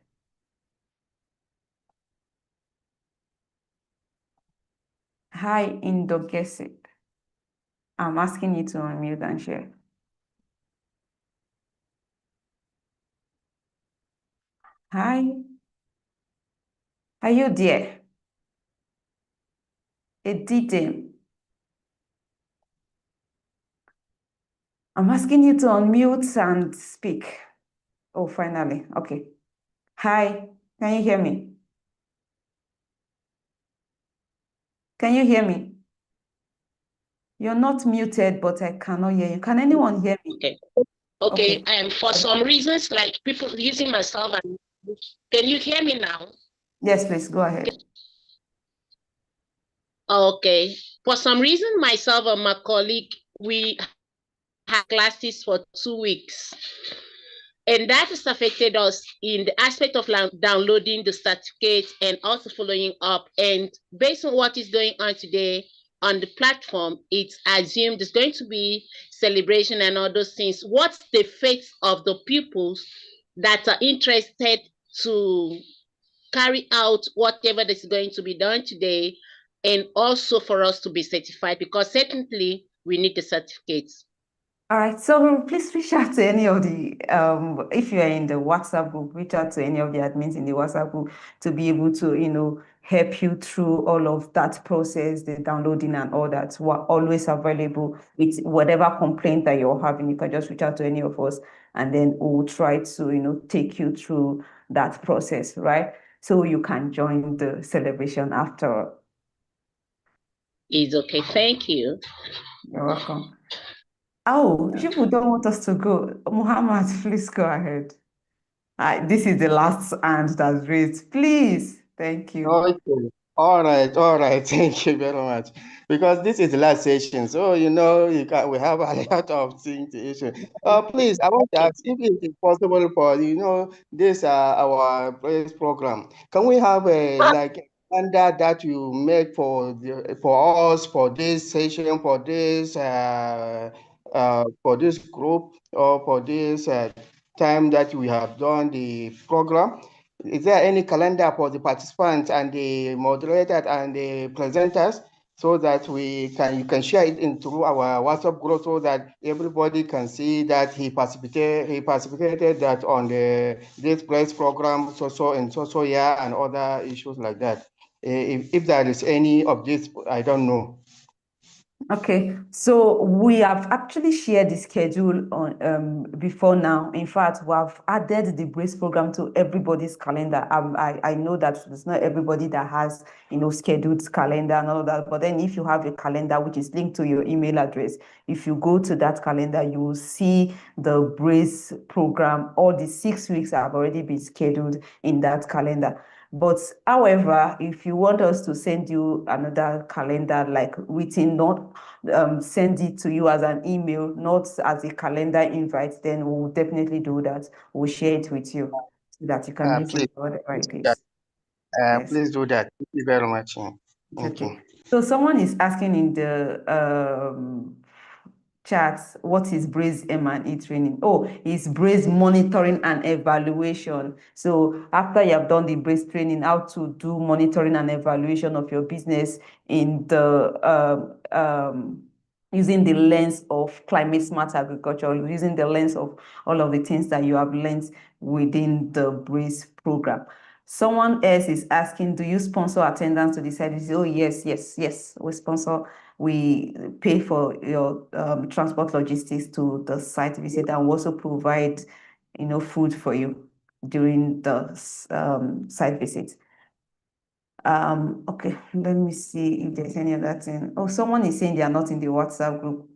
Hi, Indogesit. I'm asking you to unmute and share. Hi. Are you there? Edidin. I'm asking you to unmute and speak. Oh, finally. Okay. Hi, can you hear me? Can you hear me? You're not muted, but I cannot hear you. Can anyone hear me? Okay. Okay. For some reasons, like people using myself, and can you hear me now? Yes, please go ahead. Okay. For some reason, myself and my colleague, we had classes for 2 weeks. And that has affected us in the aspect of downloading the certificate and also following up. And based on what is going on today on the platform, it's assumed there's going to be celebration and all those things. What's the fate of the pupils that are interested to carry out whatever is going to be done today, and also for us to be certified, because certainly we need the certificates. All right, so please reach out to any of the, if you are in the WhatsApp group, reach out to any of the admins in the WhatsApp group to be able to, help you through all of that process, the downloading and all that. We're always available with whatever complaint that you're having. You can just reach out to any of us, and then we'll try to, take you through that process, right? So you can join the celebration after. It's okay, thank you. You're welcome. Oh, people don't want us to go. Muhammad, please go ahead. This is the last hand that's raised. Please. Thank you. Okay. All right. Thank you very much. Because this is the last session, so we have a lot of things to issue. Please, I want to ask if it is possible for this our praise program. Can we have a calendar that you make for us for this session, for this group, or for this time that we have done the program? Is there any calendar for the participants and the moderators and the presenters, so that you can share it into our WhatsApp group, so that everybody can see that he participated that on this press program, so yeah, and other issues like that. If there is any of this, I don't know. Okay, so we have actually shared the schedule on before now. In fact, we have added the BRACE program to everybody's calendar. I know that it's not everybody that has scheduled calendar and all that, but then if you have a calendar which is linked to your email address, if you go to that calendar, you will see the BRACE program. All the 6 weeks have already been scheduled in that calendar. But however, if you want us to send you another calendar, like written, not send it to you as an email, not as a calendar invite, then we'll definitely do that. We'll share it with you so that you can use it for whatever it is. Yes. Please do that. Thank you very much. Thank you. So someone is asking in the chat, what is BRACE M&E training? Oh, it's BRACE monitoring and evaluation. So after you have done the BRACE training, how to do monitoring and evaluation of your business in the using the lens of climate smart agriculture, using the lens of all of the things that you have learned within the BRACE program. Someone else is asking, do you sponsor attendance to the service? Oh, yes, we sponsor. We pay for your transport logistics to the site visit, and we also provide, food for you during the site visit. Okay, let me see if there's any other thing. Oh, someone is saying they are not in the WhatsApp group.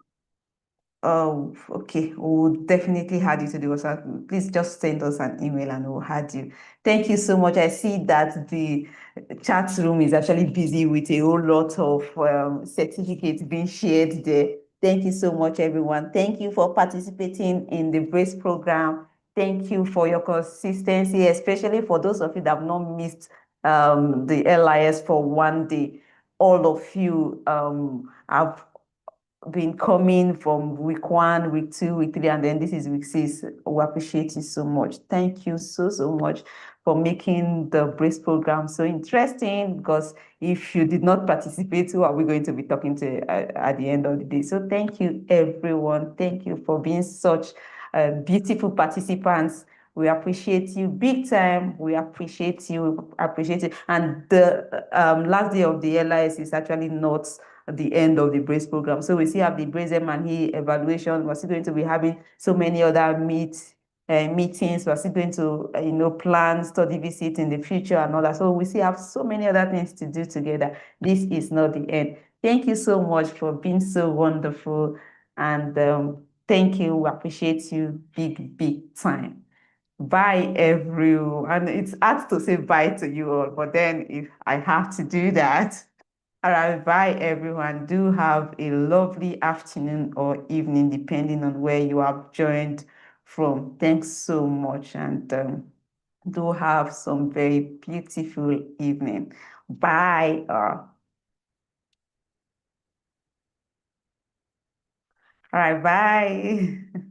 Oh, okay. We'll definitely add you to the WhatsApp group. Please just send us an email and we'll add you. Thank you so much. I see that the chat room is actually busy with a whole lot of certificates being shared there. Thank you so much, everyone. Thank you for participating in the BRACE program. Thank you for your consistency, especially for those of you that have not missed the LIS for one day. All of you have been coming from week 1, week 2, week 3, and then this is week 6. We appreciate you so much. Thank you so much for making the BRACE program so interesting, because if you did not participate, who are we going to be talking to at the end of the day? So thank you, everyone. Thank you for being such beautiful participants. We appreciate you big time. We appreciate you. And the last day of the LIS is actually not the end of the BRACE program. So we still have the BRACE M&E evaluation. We're still going to be having so many other meetings. We're still going to, plan study visit in the future and all that. So we still have so many other things to do together. This is not the end. Thank you so much for being so wonderful. And thank you. We appreciate you big time. Bye, everyone. And it's hard to say bye to you all, but then if I have to do that, all right, bye, everyone. Do have a lovely afternoon or evening, depending on where you have joined from. Thanks so much, and do have some very beautiful evening. Bye. All right, bye.